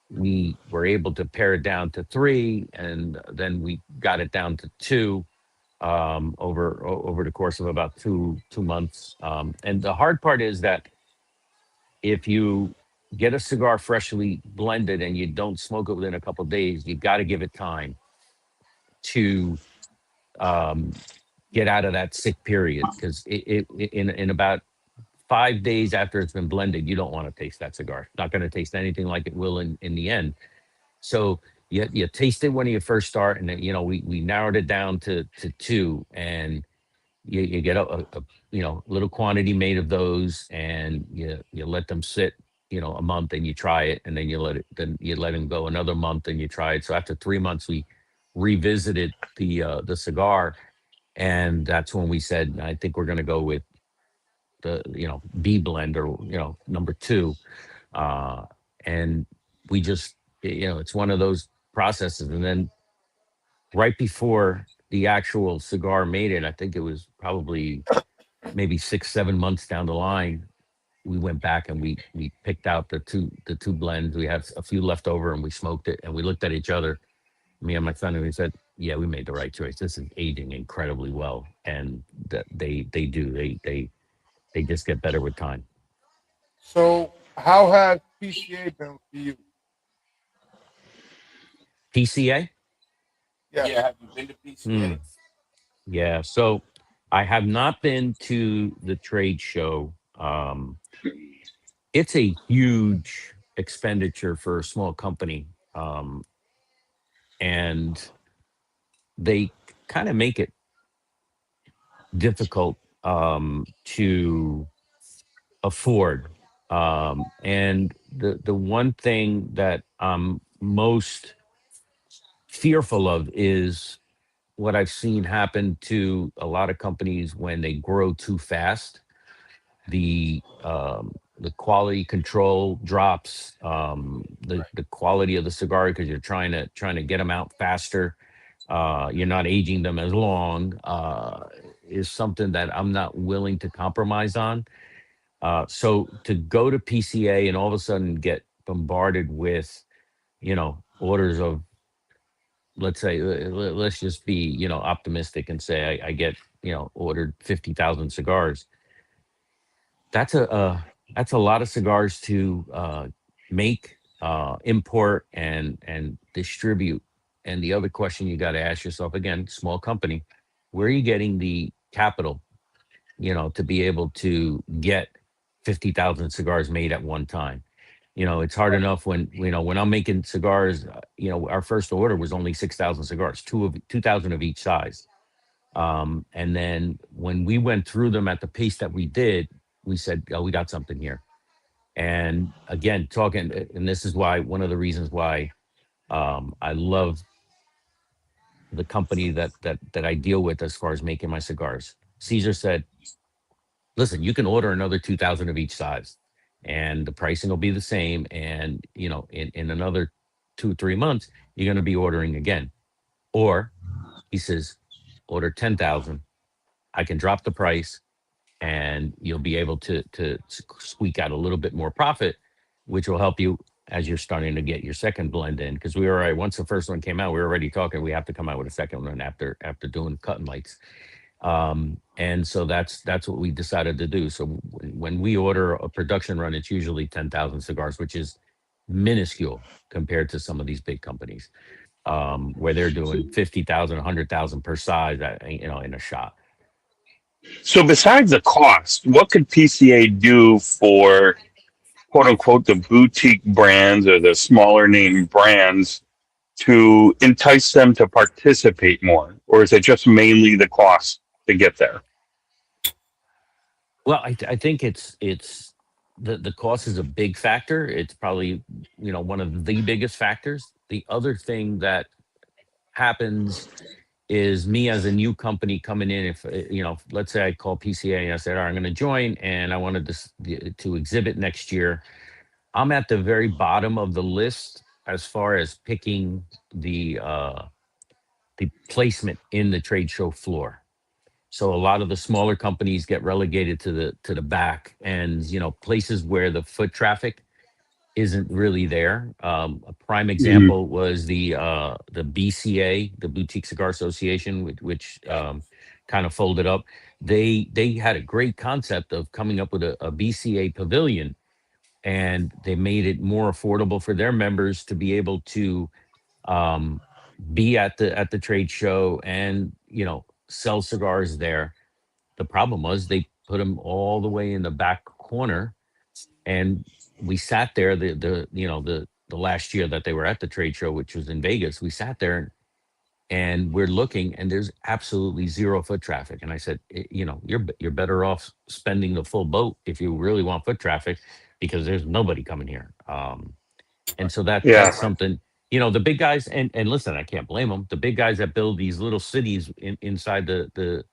we were able to pare it down to three, and then we got it down to two over the course of about two months. And the hard part is that if you get a cigar freshly blended and you don't smoke it within a couple of days, you got to give it time to um, get out of that sick period, because in about 5 days after it's been blended, you don't want to taste that cigar. It's not going to taste anything like it will in the end. So you taste it when you first start, and then we narrowed it down to two, and you get a little quantity made of those, and you let them sit a month and you try it, and then you let him go another month and you try it. So after 3 months, we revisited the cigar, and that's when we said, I think we're going to go with the B blend, or number two, uh, and we just it's one of those processes. And then right before the actual cigar made it, I think it was probably maybe 6 7 months down the line, we went back and we picked out the two blends. We had a few left over and we smoked it, and we looked at each other, me and my son, and we said, yeah, we made the right choice. This is aging incredibly well, and that they do they just get better with time. So, how has PCA been for you? PCA. Yes. Yeah, have you been to PCA? Yeah, so I have not been to the trade show. It's a huge expenditure for a small company, and they kind of make it difficult to afford. And the one thing that I'm most fearful of is what I've seen happen to a lot of companies when they grow too fast. The quality control drops. The quality of the cigar, because you're trying to get them out faster. You're not aging them as long. Is something that I'm not willing to compromise on. So to go to PCA and all of a sudden get bombarded with, orders of, let's say, let's just be, optimistic and say I get, ordered 50,000 cigars. That's a lot of cigars to make, import, and distribute. And the other question you got to ask yourself, again, small company, where are you getting the capital, to be able to get 50,000 cigars made at one time? It's hard enough when, when I'm making cigars, our first order was only 6,000 cigars, 2,000 of each size. And then when we went through them at the pace that we did, we said, oh, we got something here. And again, talking, and this is why, one of the reasons why I love the company that I deal with as far as making my cigars. Caesar said, listen, you can order another 2,000 of each size, and the pricing will be the same. And, in another 2 3 months, you're going to be ordering again. Or he says, order 10,000. I can drop the price, and you'll be able to squeak out a little bit more profit, which will help you as you're starting to get your second blend in. Because we were already, once the first one came out, we were already talking, we have to come out with a second one after doing cut and lights. And so that's what we decided to do. So when we order a production run, it's usually 10,000 cigars, which is minuscule compared to some of these big companies, where they're doing 50,000, 100,000 per size, in a shot. So besides the cost, what could PCA do for quote unquote the boutique brands or the smaller name brands to entice them to participate more? Or is it just mainly the cost to get there? Well, I think it's the cost is a big factor. It's probably, one of the biggest factors. The other thing that happens is, me as a new company coming in, if let's say I call PCA and I said, all right, I'm going to join and I wanted to exhibit next year. I'm at the very bottom of the list as far as picking the placement in the trade show floor. So a lot of the smaller companies get relegated to the back, and places where the foot traffic isn't really there. A prime Mhm. example was the BCA, the Boutique Cigar Association, which kind of folded up. They had a great concept of coming up with a BCA pavilion, and they made it more affordable for their members to be able to um, be at the trade show and sell cigars there. The problem was they put them all the way in the back corner, and we sat there the last year that they were at the trade show, which was in Vegas. We sat there and we're looking, and there's absolutely zero foot traffic. And I said, you're better off spending the full boat if you really want foot traffic, because there's nobody coming here. And so that's Yeah. something, you know, the big guys, and listen, I can't blame them. The big guys that build these little cities inside the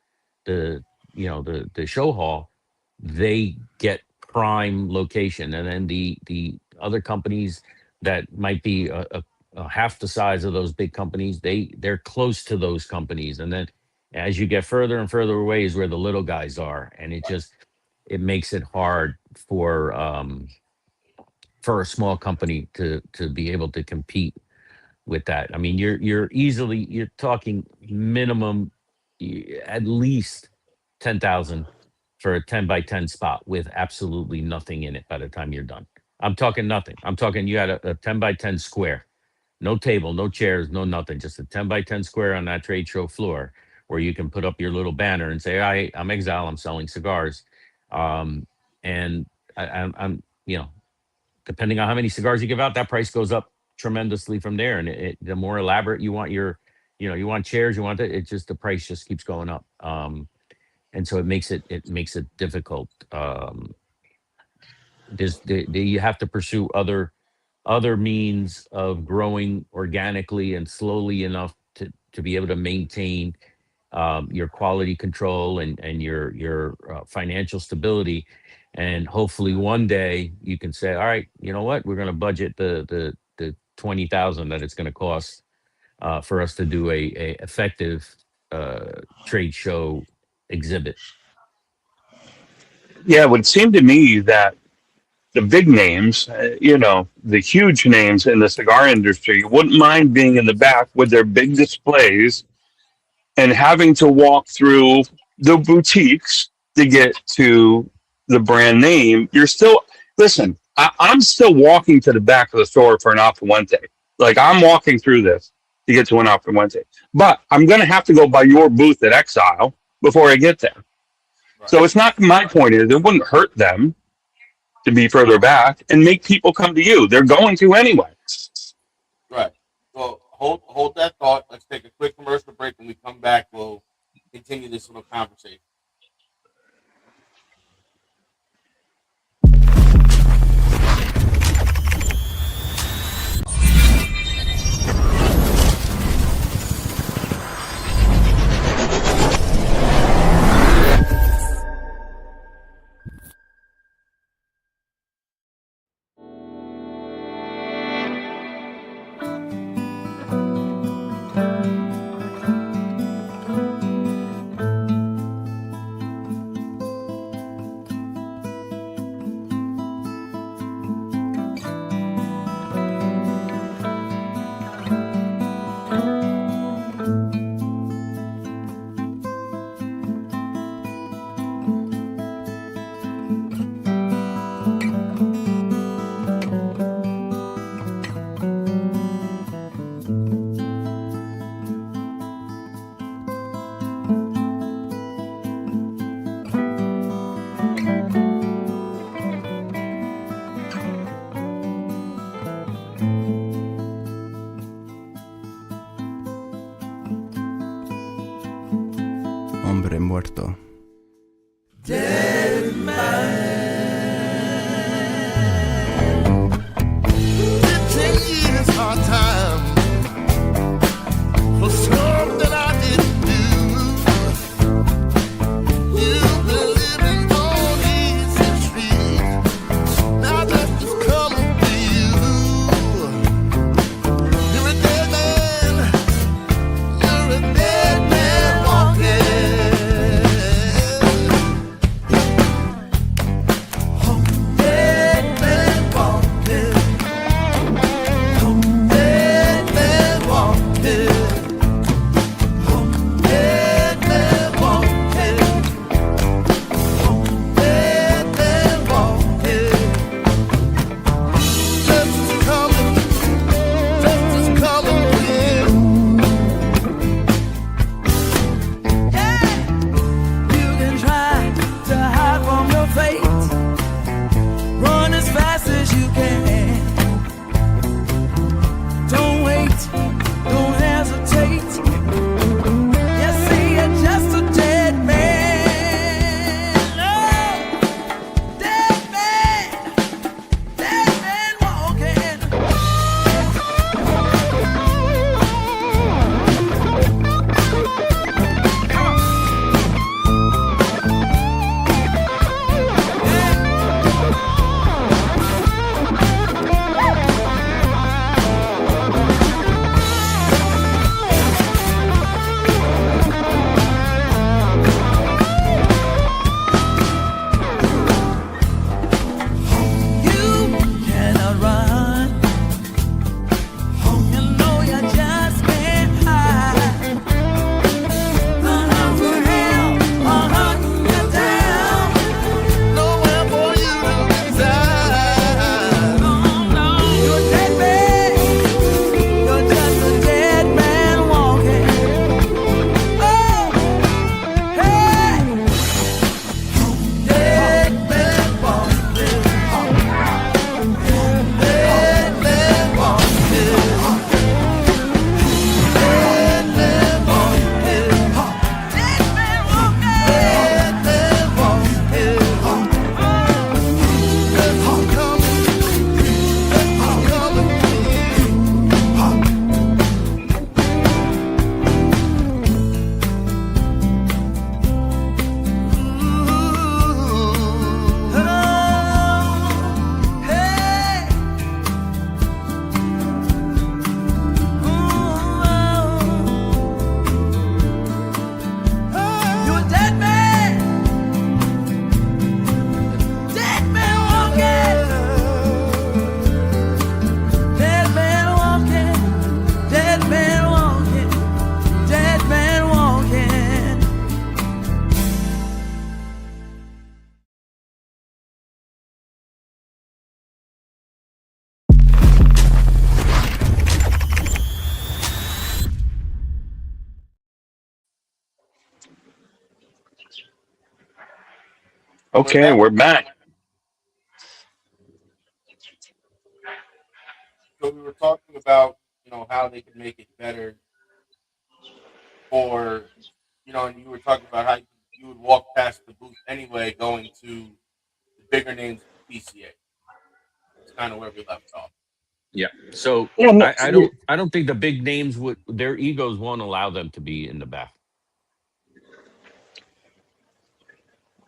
you know, the show hall, they get prime location. And then the other companies that might be a half the size of those big companies, they're close to those companies. And then as you get further and further away is where the little guys are. And it makes it hard for a small company to be able to compete with that. I mean, you're talking minimum at least 10,000 for a 10 by 10 spot with absolutely nothing in it by the time you're done. I'm talking nothing. I'm talking you had a 10 by 10 square, no table, no chairs, no nothing, just a 10 by 10 square on that trade show floor where you can put up your little banner and say, I'm Exile, I'm selling cigars. And I'm, you know, depending on how many cigars you give out, that price goes up tremendously from there. And the more elaborate you want you want chairs, you want it just, the price just keeps going up. And so it makes it difficult. You have to pursue other means of growing organically and slowly enough to be able to maintain your quality control and your financial stability. And hopefully one day you can say, all right, you know what, we're going to budget the 20,000 that it's going to cost for us to do a effective trade show exhibit. Yeah, it would seem to me that the big names, you know, the huge names in the cigar industry wouldn't mind being in the back with their big displays and having to walk through the boutiques to get to the brand name. You're still, listen, I'm still walking to the back of the store for an Alfuente. Like, I'm walking through this to get to an Alfuente. But I'm going to have to go by your booth at Exile before I get there. Right. So it's not, my point is, it wouldn't hurt them to be further back and make people come to you. They're going to anyway. Right. Well, hold that thought. Let's take a quick commercial break. When we come back, we'll continue this little conversation. Hombre muerto. Dead man. 10 years hard time for something that I didn't do. You've been living on easy street. Now death is coming to you. You're a dead man. You're a dead man walking. And we're Okay, back. we're back. So we were talking about, how they could make it better for, and you were talking about how you would walk past the booth anyway, going to the bigger names of the PCA. That's kind of where we left off. Yeah. So Yeah, no, I don't think the big names would, their egos won't allow them to be in the back.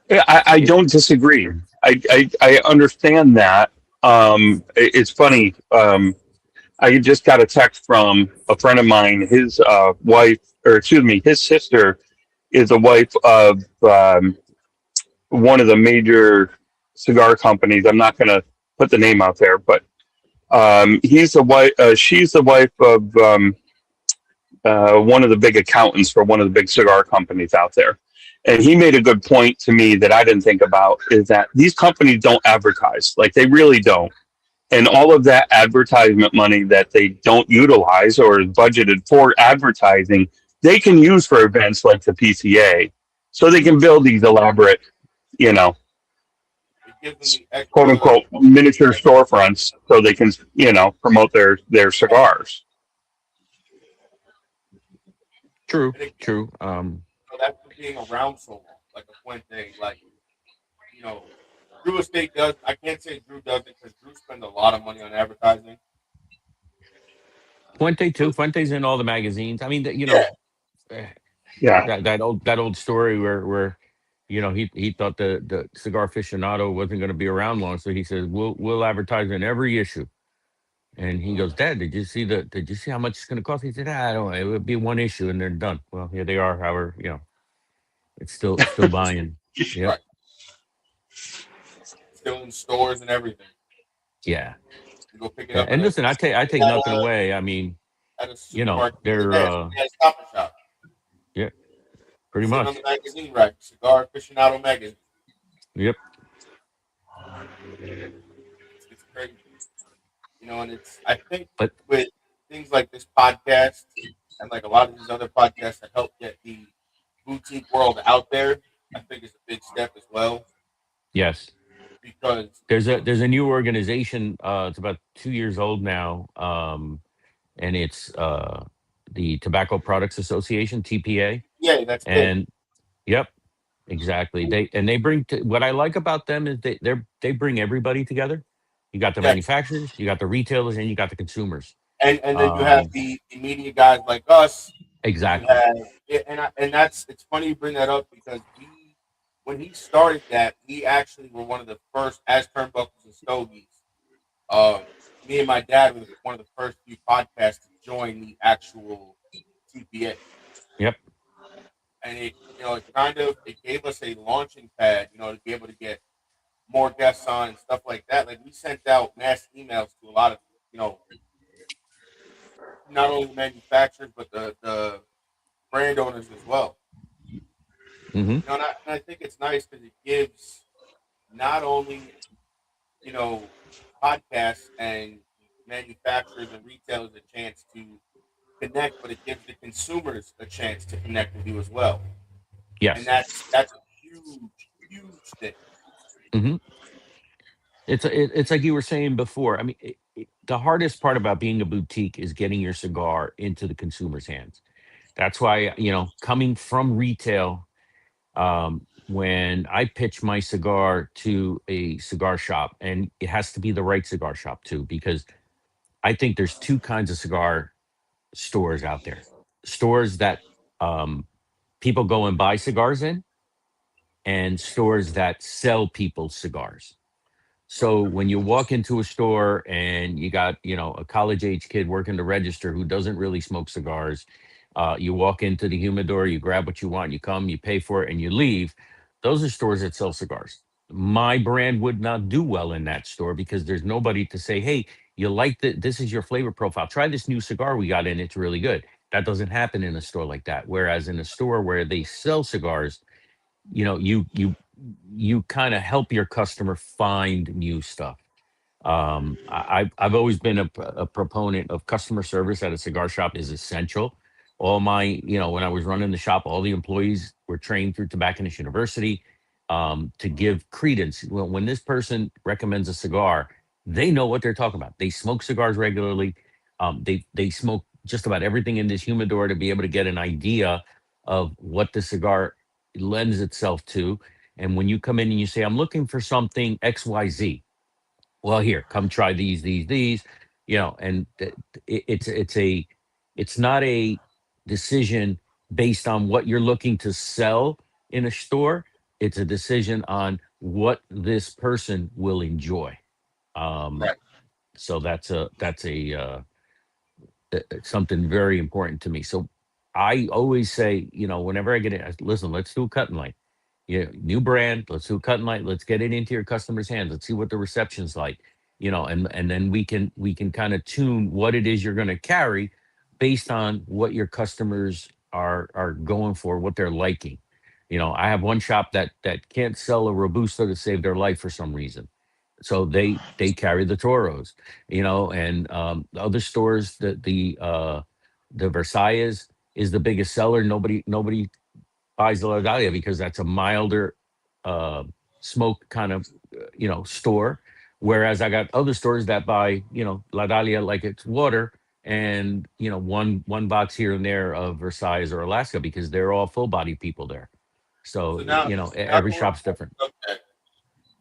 yeah, I don't disagree. I understand that. It's funny. I just got a text from a friend of mine. His wife, or excuse me, his sister is a wife of one of the major cigar companies. I'm not going to put the name out there, but he's the wife. She's the wife of one of the big accountants for one of the big cigar companies out there. And he made a good point to me that I didn't think about is that these companies don't advertise, like they really don't. And all of that advertisement money that they don't utilize or is budgeted for advertising, they can use for events like the PCA. So they can build these elaborate, you know, It gives them the quote extra. unquote miniature storefronts so they can, promote their cigars. True. And again, True. that's for being around so long, like a Fuente, like, you know, Drew Estate does. I can't say Drew doesn't because Drew spends a lot of money on advertising. Fuente too. Fuente's in all the magazines. I mean, Yeah, eh, Yeah. that old story where he thought the cigar aficionado wasn't going to be around long, so he says we'll advertise in every issue. And he goes, Dad, did you see how much it's going to cost? He said, I don't know, it would be one issue and they're done. Well, here they are. However, it's still buying. Yep. right. Still in stores and everything. Yeah. You go pick it Yeah. up And listen, I take at nothing a, away. I mean, at a supermarket. they're Yeah, at a Stop and Shop. yeah, pretty Sitting on the much. magazine rack, Cigar Aficionado magazine. Yep. It's crazy. And I think But with things like this podcast and like a lot of these other podcasts that help get the boutique world out there, I think it's a big step as well yes, because there's a new organization. It's about 2 years old now. And it's the Tobacco Products Association, TPA. yeah, that's big. And yep, exactly. They bring what I like about them is they bring everybody together. You got the Yeah, manufacturers, you got the retailers, and you got the consumers. and then you have Um, the media guys like us. You exactly. have and that's it's funny you bring that up because we when he started that we actually were one of the first as Turnbuckles and Stogies. Um, Me and my dad were one of the first few podcasts to join the actual TPA, Yep. and it gave us a launching pad, to be able to get more guests on and stuff like that. Like we sent out mass emails to a lot of you know not only the manufacturers but the brand owners as well. Hmm. And I think it's nice because it gives not only you know podcasts and manufacturers and retailers a chance to connect, but it gives the consumers a chance to connect with you as well. And Yes. that's a huge thing. Hmm. It's like you were saying before. I mean, the hardest part about being a boutique is getting your cigar into the consumer's hands. That's why coming from retail, when I pitch my cigar to a cigar shop, and it has to be the right cigar shop too, because I think there's two kinds of cigar stores out there: stores that um, people go and buy cigars in, and stores that sell people cigars. So when you walk into a store and you got, a college age kid working the register who doesn't really smoke cigars, you walk into the humidor, you grab what you want, you come, you pay for it, and you leave. Those are stores that sell cigars. My brand would not do well in that store because there's nobody to say, "Hey, you like that? This is your flavor profile. Try this new cigar we got in. It's really good." That doesn't happen in a store like that. Whereas in a store where they sell cigars, you kind of help your customer find new stuff. I've always been a proponent of customer service at a cigar shop is essential. All my, when I was running the shop, all the employees were trained through Tobacconist University. to give credence. Well, when this person recommends a cigar, they know what they're talking about. They smoke cigars regularly. They smoke just about everything in this humidor to be able to get an idea of what the cigar lends itself to. And when you come in and you say, "I'm looking for something XYZ," well, here, come try these, and it's not a decision based on what you're looking to sell in a store. It's a decision on what this person will enjoy. um Right. so that's something very important to me. So I always say, whenever I get it, listen, let's do a cut and light. Yeah, new brand. Let's do a cut and light. Let's get it into your customers' hands. Let's see what the reception's like. And then we can kind of tune what it is you're going to carry based on what your customers are going for, what they're liking. I have one shop that can't sell a robusto to save their life for some reason, so they carry the toros. And other stores, the Versailles is the biggest seller. Nobody buys the La Dahlia because that's a milder uh smoke kind of store. Whereas I got other stores that buy La Dahlia like it's water, and one box here and there of Versailles or Alaska, because they're all full body people there. So So now, every going shop's off different. the subject,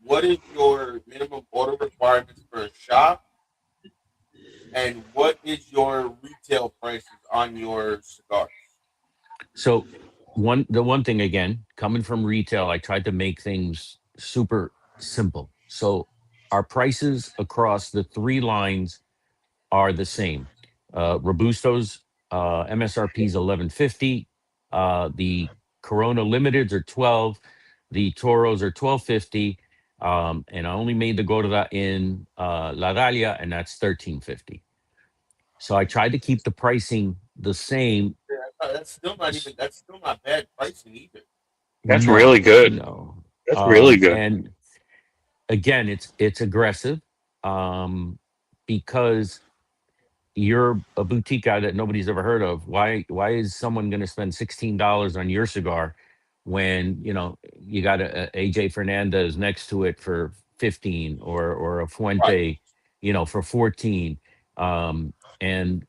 what is your minimum order requirements for a shop, and what is your retail prices on your cigars? So the one thing, again, coming from retail, I tried to make things super simple. So our prices across the three lines are the same. Robustos, MSRP is 1150. The Corona Limiteds are 12. The Toros are 1250. And I only made the Gorda in La Dalia, and that's 1350. So I tried to keep the pricing the same. Yeah, that's still not even. That's still not bad pricing either. That's really No, good. no. That's really good. And again, it's aggressive, um, because you're a boutique guy that nobody's ever heard of. Why is someone going to spend $16 on your cigar when you got a AJ Fernandez next to it for 15, or a Right. Fuente, for 14? And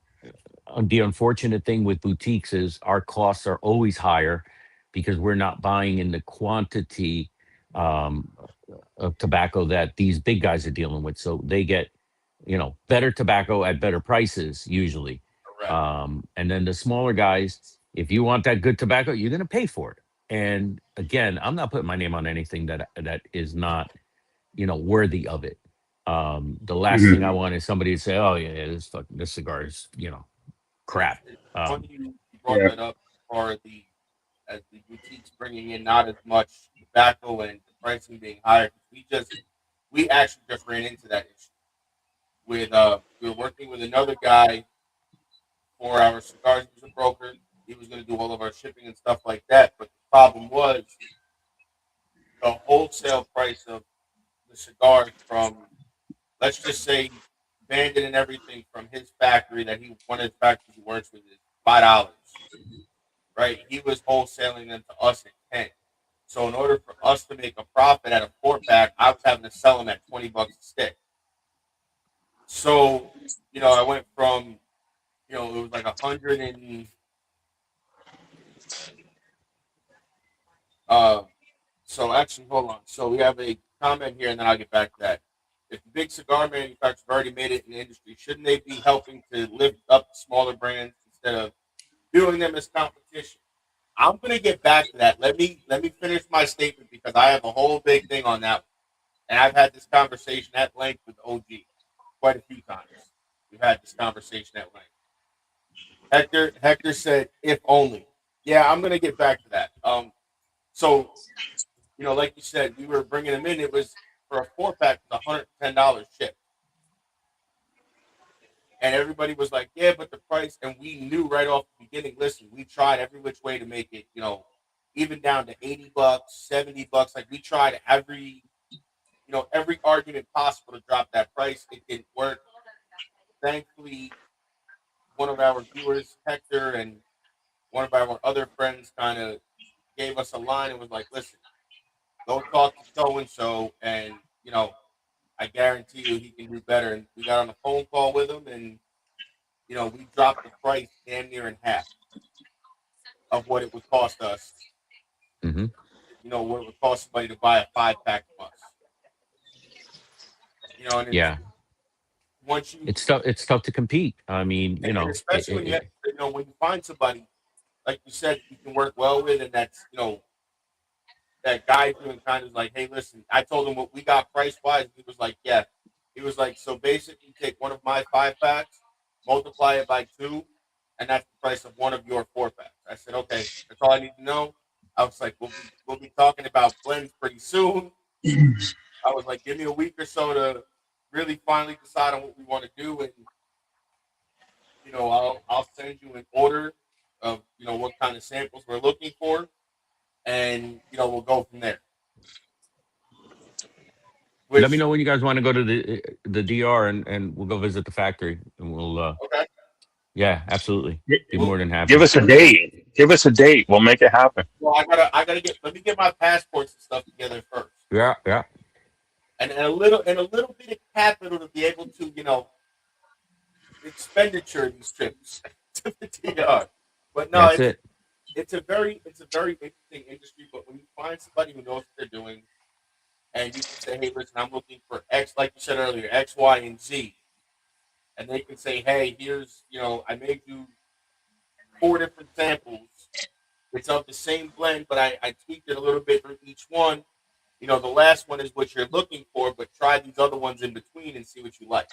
the unfortunate thing with boutiques is our costs are always higher because we're not buying in the quantity um, of tobacco that these big guys are dealing with. So they get, better tobacco at better prices usually. Correct. And then the smaller guys, if you want that good tobacco, you're going to pay for it. And again, I'm not putting my name on anything that is not, worthy of it. The last thing I Mhm. want is somebody to say, "Oh yeah, this cigar is, crap." It's Um, funny you brought Yeah. that up for the boutiques bringing in not as much tobacco and the pricing being higher. We actually just ran into that issue with we were working with another guy for our cigars. He was a broker. He was going to do all of our shipping and stuff like that. But the problem was the wholesale price of the cigars from, let's just say, Bandit and everything from his factory that he one of his factories he works with is $5, right? He was wholesaling them to us at 10. So in order for us to make a profit at a 4 pack, I was having to sell them at $20 a stick. So, I went from, it was like 100 and uh so actually hold on. So we have a comment here and then I'll get back to that. If the big cigar manufacturers have already made it in the industry, shouldn't they be helping to lift up the smaller brands instead of viewing them as competition? I'm gonna get back to that. Let me finish my statement because I have a whole big thing on that. And I've had this conversation at length with OG quite a few times. We've had this conversation at length. Hector said, if only. Yeah, I'm gonna get back to that. So like you said, we were bringing them in. It was for a 4 pack, it was $110 shipped, and everybody was like, "Yeah, but the price." And we knew right off the beginning. Listen, we tried every which way to make it, even down to $80, $70. Like we tried every argument possible to drop that price. It didn't work. Thankfully, one of our viewers, Hector, and one of our other friends, kind of gave us a line and was like, "Listen, go talk to so and so, and I guarantee you he can do better. And we got on a phone call with him, and we dropped the price damn near in half of what it would cost us. Hmm. What it would cost somebody to buy a 5-pack from us. And it's Yeah, once you, it's tough. It's tough to compete. I mean, and especially when when you find somebody like you said you can work well with, and that's that guide you and kind of like, hey, listen, I told him what we got price wise. He was like, yeah. He was like, so basically, take one of my 5-packs, multiply it by 2, and that's the price of one of your 4-packs. I said, okay, that's all I need to know. I was like, we'll be talking about blends pretty soon. I was like, give me a week or so to really finally decide on what we want to do, and I'll send you an order of what kind of samples we're looking for, and we'll go from there. let me Which know when you guys want to go to the DR, and we'll go visit the factory, and we'll okay, yeah, absolutely, be well, more than Give happy. us a date. Give us a date. We'll make it happen. well, I gotta let me get my passports and stuff together first, Yeah, yeah, and a little bit of capital to be able to expenditure these trips to the DR. But no, that's it's it. it's a very interesting industry. But when you find somebody who knows what they're doing, and you can say, hey, listen, I'm looking for X, like you said earlier, X, Y, and Z, and they can say, hey, here's I made you 4 different samples. It's of the same blend, but I tweaked it a little bit for each one. The last one is what you're looking for, but try these other ones in between and see what you like.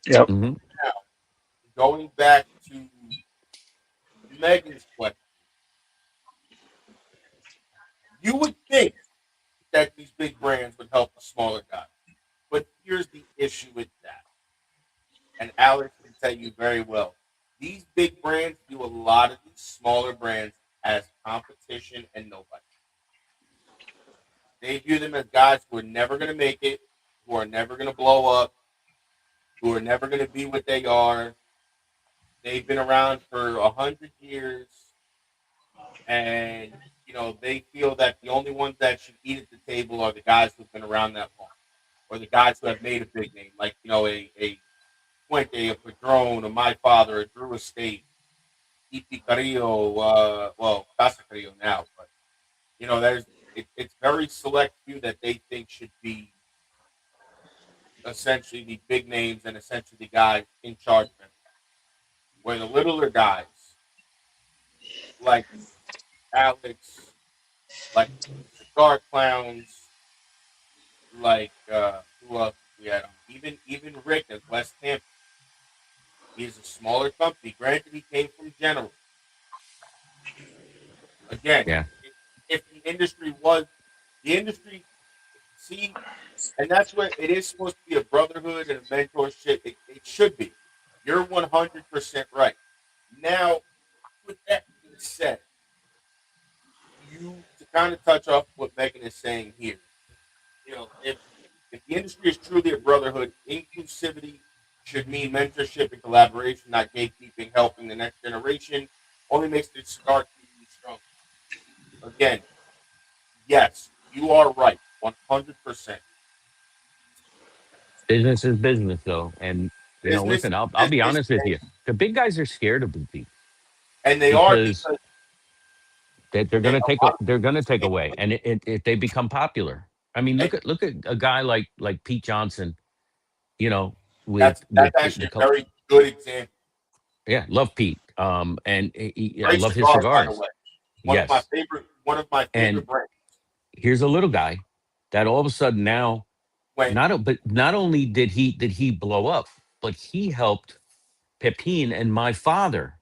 Yep. Hmm. Now, going back to Megan's question, you would think that these big brands would help the smaller guys, but here's the issue with that, and Alex can tell you very well. These big brands view a lot of these smaller brands as competition and nobody. They view them as guys who are never going to make it, who are never going to blow up, who are never going to be what they are. They've been around for 100 years, and they feel that the only ones that should eat at the table are the guys who've been around that long, or the guys who have made a big name, like a Puente, a Padron, a My Father, a Drew Estate, E.P. Carrillo, well, Casa Carrillo now, but it's very select few that they think should be essentially the big names and essentially the guys in charge of them. Where the littler guys like Alex, like Cigar Clowns, like who else we had on? Even Rick at West Hampton. He's a smaller company. Granted, he came from General. Again, Yeah, if the industry, see, and that's what it is supposed to be, a brotherhood and a mentorship. It should be. You're 100% right. Now, with that being said, you to kind of touch off what Megan is saying here. If the industry is truly a brotherhood, inclusivity should mean mentorship and collaboration, not gatekeeping, helping the next generation. Only makes the cigar community stronger. Again, yes, you are right, 100%. business is business, though, and Business listen, is I'll be business, honest with you. The big guys are scared of boutiques and they are because because they're they, going to a take lot of they're going to take people away, and if they become popular. I mean, and look at a guy like Pete Johnson, you know, that's with actually a very good example. yeah, love Pete. And I Great love his cigars, by the cigars. way. Yes, One of my and favorite brands. here's a little guy that all of a sudden now When but not only did he blow up, but he helped Pepin and my father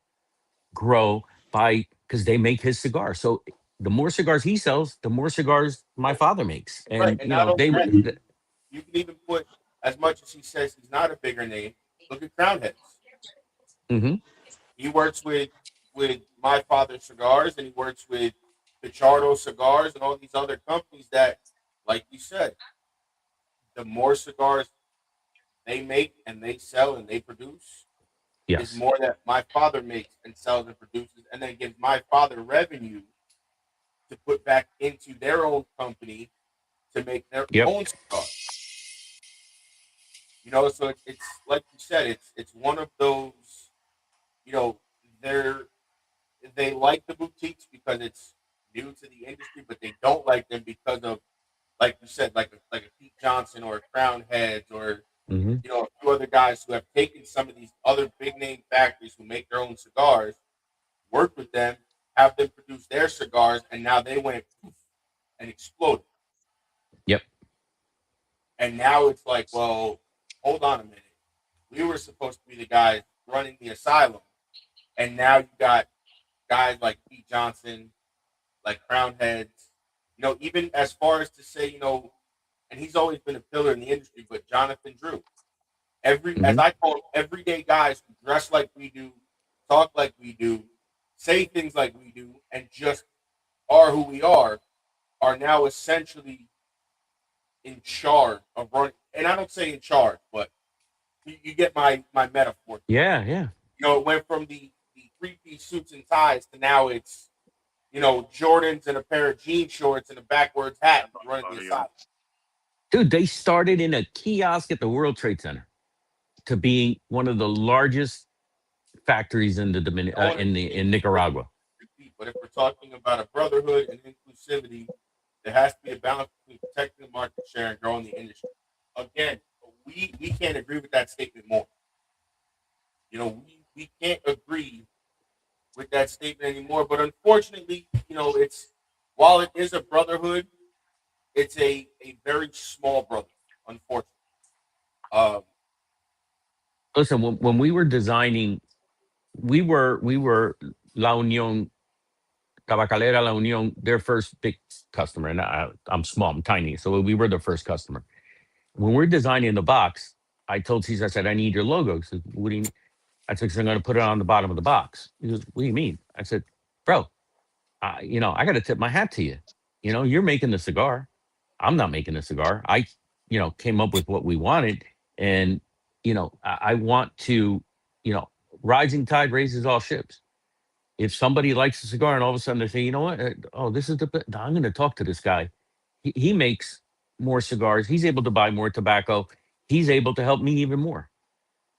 grow by because they make his cigar. So the more cigars he sells, the more cigars my father makes, right, and and not only they. that, you can even put as much as he says he's not a bigger name. Look at Crown Heads. Hmm. He works with My Father Cigars, and he works with Pichardo Cigars and all these other companies that, like you said, the more cigars they make and they sell and they produce is Yes. more that my father makes and sells and produces, and then gives my father revenue to put back into their own company to make their Yep. own cigar. You know, so it's like you said, it's one of those. You know, they like the boutiques because it's new to the industry, but they don't like them because of, like you said, like a Pete Johnson or a Crown Heads or Hmm. you know a few other guys who have taken some of these other big name factories who make their own cigars, worked with them, have them produce their cigars, and now they went poof and exploded. Yep. And now it's like, well, hold on a minute. We were supposed to be the guys running the asylum, and now you got guys like Pete Johnson, like Crown Heads, you know, even as far as to say, you know, and he's always been a pillar in the industry, but Jonathan Drew, as Hmm. I call them, everyday guys who dress like we do, talk like we do, say things like we do, and just are who we are now essentially in charge of running. And I don't say in charge, but you get my metaphor. Yeah, yeah. You know, it went from the 3-piece suits and ties to now it's you know Jordans and a pair of jean shorts and a backwards hat running the asylum. Dude, they started in a kiosk at the World Trade Center to being one of the largest factories in the I want in Nicaragua. repeat, but if we're talking about a brotherhood and inclusivity, there has to be a balance between protecting the market share and growing the industry. Again, we can't agree with that statement more. You know, we can't agree with that statement anymore. But unfortunately, you know, it's while it is a brotherhood, it's a very small brother, unfortunately. Um, Listen, when we were designing, we were La Union Tabacalera La Union, their first big customer, and I'm small, I'm tiny, so we were the first customer. When we're designing the box, I told Caesar, I said, I need your logo. He said, what do you mean? I said, 'Cause I'm going to put it on the bottom of the box. He goes, what do you mean? I said, bro, you know, I got to tip my hat to you. You know, you're making the cigar. I'm not making the cigar. I, you know, came up with what we wanted. And, you know, I want to, you know, rising tide raises all ships. If somebody likes a cigar and all of a sudden they say, you know what? Oh, this is I'm going to talk to this guy. He makes more cigars. He's able to buy more tobacco. He's able to help me even more.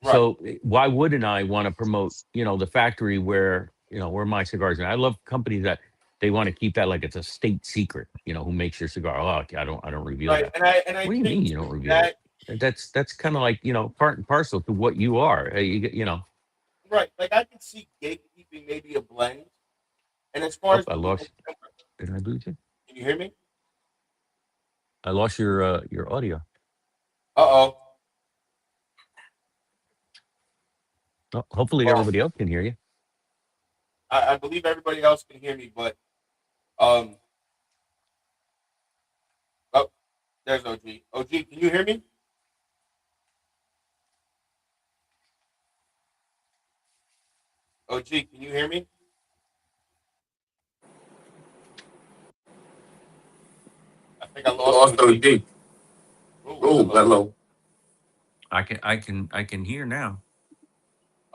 right, So why wouldn't I want to promote, you know, the factory where, you know, where my cigars are? I love companies that they want to keep that like it's a state secret, you know, who makes your cigar. Oh, okay, I don't reveal right, that. and I What do you mean think you don't too reveal it? that That's kind of like, you know, part and parcel to what you are. You know, right, like I can see gatekeeping maybe a blend. And as far oh, as I the legal, lost. Did I lose you? can you hear me? I lost your audio. Uh Oh, hopefully oh. everybody else can hear you. I believe everybody else can hear me, but um, oh, there's OG. OG, can you hear me? OG, can you hear me? I think I lost Lost OG. OG. Oh, Oh, hello. hello. I can hear now.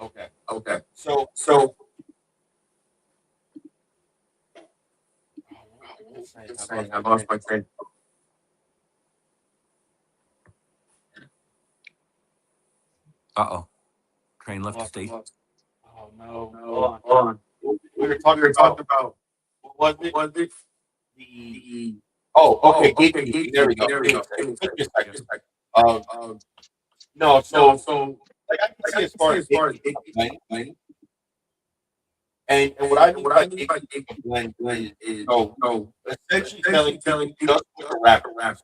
Okay. Okay. So, So, what was I just saying? just I saying, lost I my lost train. my train. Uh-oh. Train left the Lost. station. Oh no! Hold No, on. hold on. We were We talking were talking about about what was what it? was it? The The okay, okay, gatekeeping. There we gatekeeping. go. There we Give me a go. second. Give me a Took me a second. second. Just like, Um, no. no, So, so like, I can like see I as can far see as as far as gatekeeping a gatekeeping, blend, right? and what I And mean what by I mean by gatekeeping a blend gatekeeping is is so so essentially telling essentially people telling people just what just the what wrap the rap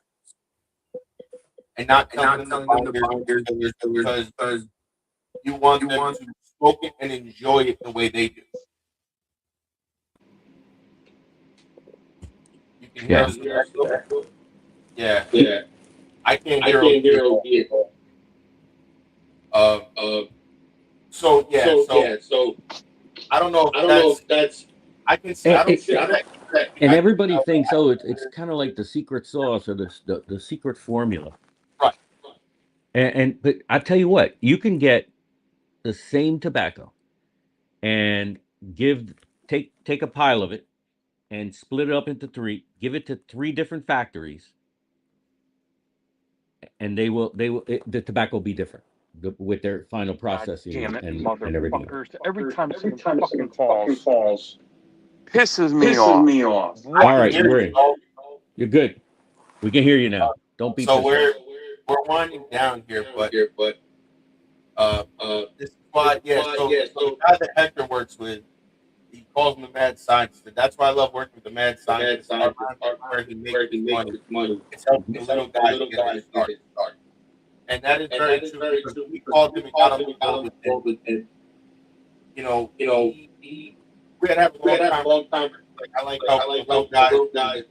and not and telling not them to telling them buy to their buy their fillers fillers because because you want you them want to smoke it and enjoy it the way they do. You can hear Yeah. us with the echo. Yeah, yeah. I can't I hear OG can't hear at all. OG at all. Um, Uh, so yeah, so so yeah, so I don't know if I don't know that's if that's I can see. And, I and, don't see I don't that. think that and I can everybody tell thinks, oh, it's kind of like the secret sauce or the secret formula. right. And but I tell you what, you can get the same tobacco and give take a pile of it and split it up into three, give it to three different factories, and the tobacco will be different with their final God processing damn it, and everything else. motherfuckers! Every time someone fucking calls, pisses me off. I All can right, hear we're you. in. You're good. We can hear you now. Don't be So pissed off. we're winding down here, but this is why, yeah. So the guy that Hector works with, he calls him the mad scientist. And that's why I love working with the mad scientist. Our mind is where he makes his money. It's helping the little guys get their start. And that is very true because we called him and got him involved with it. You know, we had to have a long time. Like, I like helping the little guys.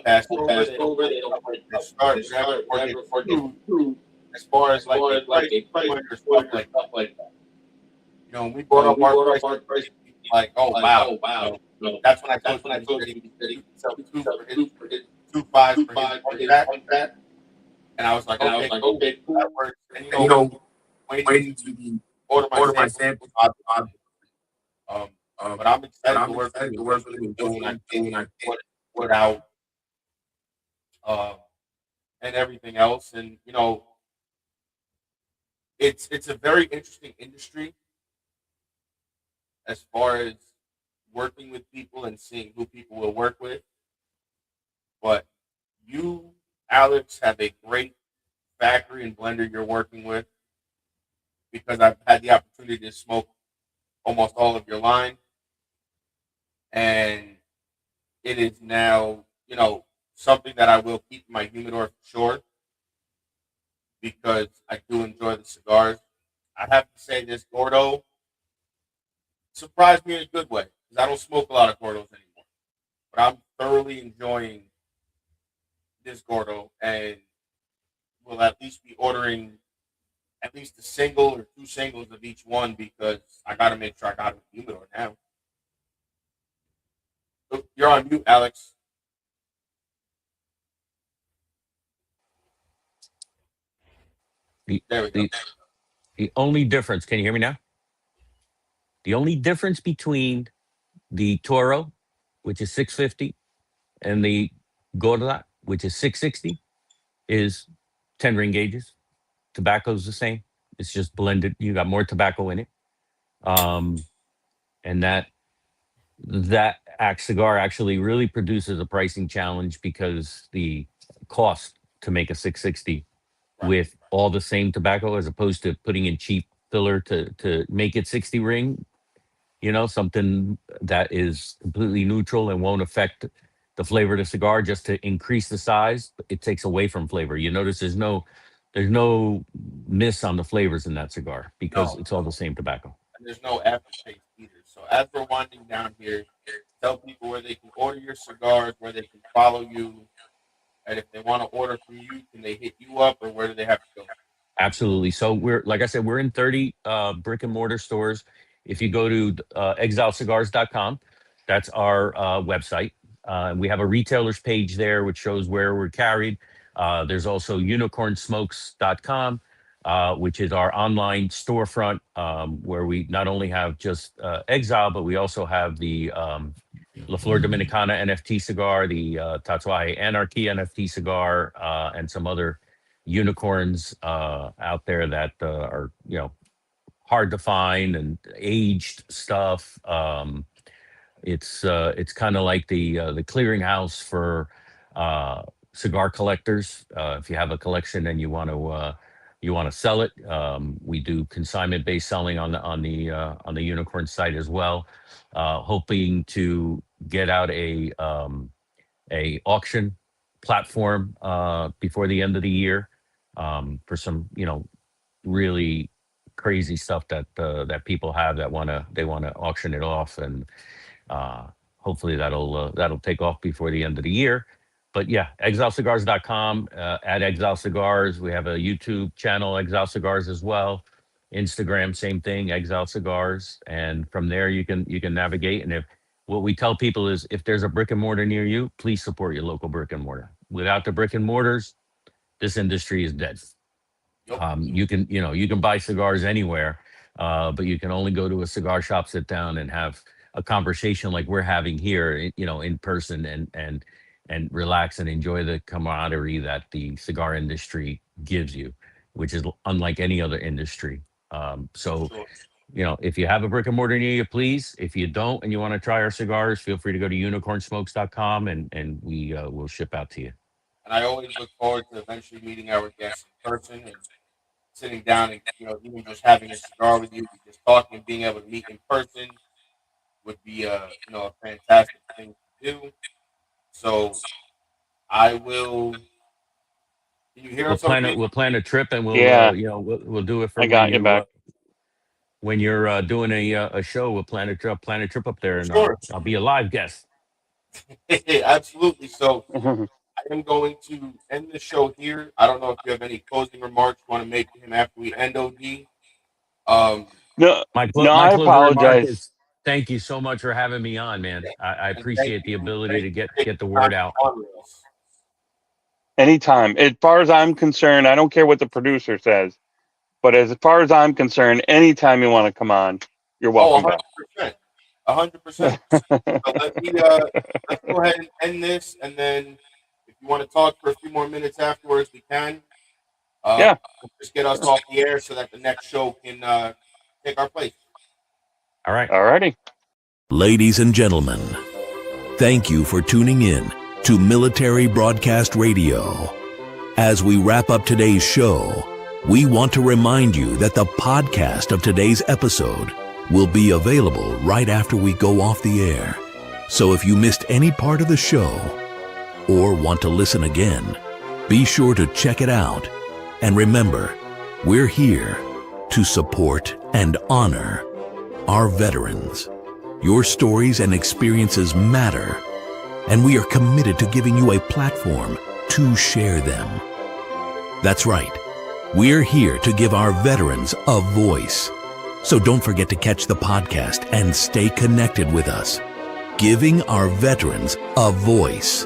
Pass over. They don't like to start before they get through. As far as like a price point or stuff like that. We brought up our price. Like, oh wow. That's when I told you that he could sell two for his 2.5 for his one pack. And I was like, okay, cool. That works. And waiting to order my samples. But I'm excited to work with him and I put out and everything else. And it's a very interesting industry as far as working with people and seeing who people will work with. But you, Alex, have a great factory and blender you're working with because I've had the opportunity to smoke almost all of your line. And it is now, something that I will keep in my humidor for sure because I do enjoy the cigars. I have to say this Gordo surprised me in a good way because I don't smoke a lot of Gordos anymore. But I'm thoroughly enjoying this Gordo and will at least be ordering at least a single or two singles of each one because I got to make sure I got it in the humidor now. So you're on mute, Alex. There we go. The only difference, can you hear me now? The only difference between the Toro, which is 650, and the Gorda, which is 660, is 10 ring gauges. Tobacco's the same. It's just blended. You got more tobacco in it. And that axe cigar actually really produces a pricing challenge because the cost to make a 660 with all the same tobacco as opposed to putting in cheap filler to make it 60 ring, something that is completely neutral and won't affect the flavor of the cigar just to increase the size. It takes away from flavor. You notice there's no miss on the flavors in that cigar because it's all the same tobacco. And there's no aftertaste either. So as we're winding down here, tell people where they can order your cigars, where they can follow you, and if they want to order from you, can they hit you up, or where do they have to go? Absolutely. So like I said, we're in 30 brick and mortar stores. If you go to exilecigars.com, that's our website. We have a retailers page there, which shows where we're carried. There's also unicornsmokes.com, which is our online storefront, where we not only have just Exile, but we also have the La Flor Dominicana NFT cigar, the Tatuaje Anarchy NFT cigar, and some other unicorns out there that are hard to find and aged stuff. It's kind of like the clearinghouse for cigar collectors. If you have a collection and you want to sell it, we do consignment based selling on the unicorn site as well. Hoping to get out a auction platform before the end of the year for some really crazy stuff that people have that they want to auction it off, and hopefully that'll take off before the end of the year. But yeah, exilecigars.com, at Exile Cigars. We have a YouTube channel, Exile Cigars, as well. Instagram, same thing, Exile Cigars. And from there you can navigate. And what we tell people is if there's a brick and mortar near you, please support your local brick and mortar. Without the brick and mortars, this industry is dead. You can buy cigars anywhere, but you can only go to a cigar shop, sit down, and have a conversation like we're having here, in person, and relax and enjoy the camaraderie that the cigar industry gives you, which is unlike any other industry. So, Sure. if you have a brick and mortar near you, please. If you don't and you want to try our cigars, feel free to go to unicornsmokes.com and we will ship out to you. And I always look forward to eventually meeting our guests in person and sitting down and even just having a cigar with you, just talking and being able to meet in person would be a fantastic thing to do. So I will. Can you hear We'll us okay? plan a trip, and Yeah, we'll do it for I got you back. when you're doing a show. We'll plan a trip up there, and Sure. I'll be a live guest. Absolutely. So I am going to end the show here. I don't know if you have any closing remarks you want to make to him after we end OD. No, My I closing remark apologize. is thank you so much for having me on, man. I And appreciate the ability thank to you for get taking the time word out. to honor us. Anytime. As far as I'm concerned, I don't care what the producer says, but as far as I'm concerned, anytime you want to come on, you're welcome back. 100%. 100%. So let's go ahead and end this, and then if you want to talk for a few more minutes afterwards, we can. Yeah. Just get us off the air so that the next show can take our place. All right. Alrighty. Ladies and gentlemen, thank you for tuning in to Military Broadcast Radio. As we wrap up today's show, we want to remind you that the podcast of today's episode will be available right after we go off the air. So if you missed any part of the show or want to listen again, be sure to check it out. And remember, we're here to support and honor our veterans. Your stories and experiences matter, and we are committed to giving you a platform to share them. That's right. We're here to give our veterans a voice. So don't forget to catch the podcast and stay connected with us. Giving our veterans a voice.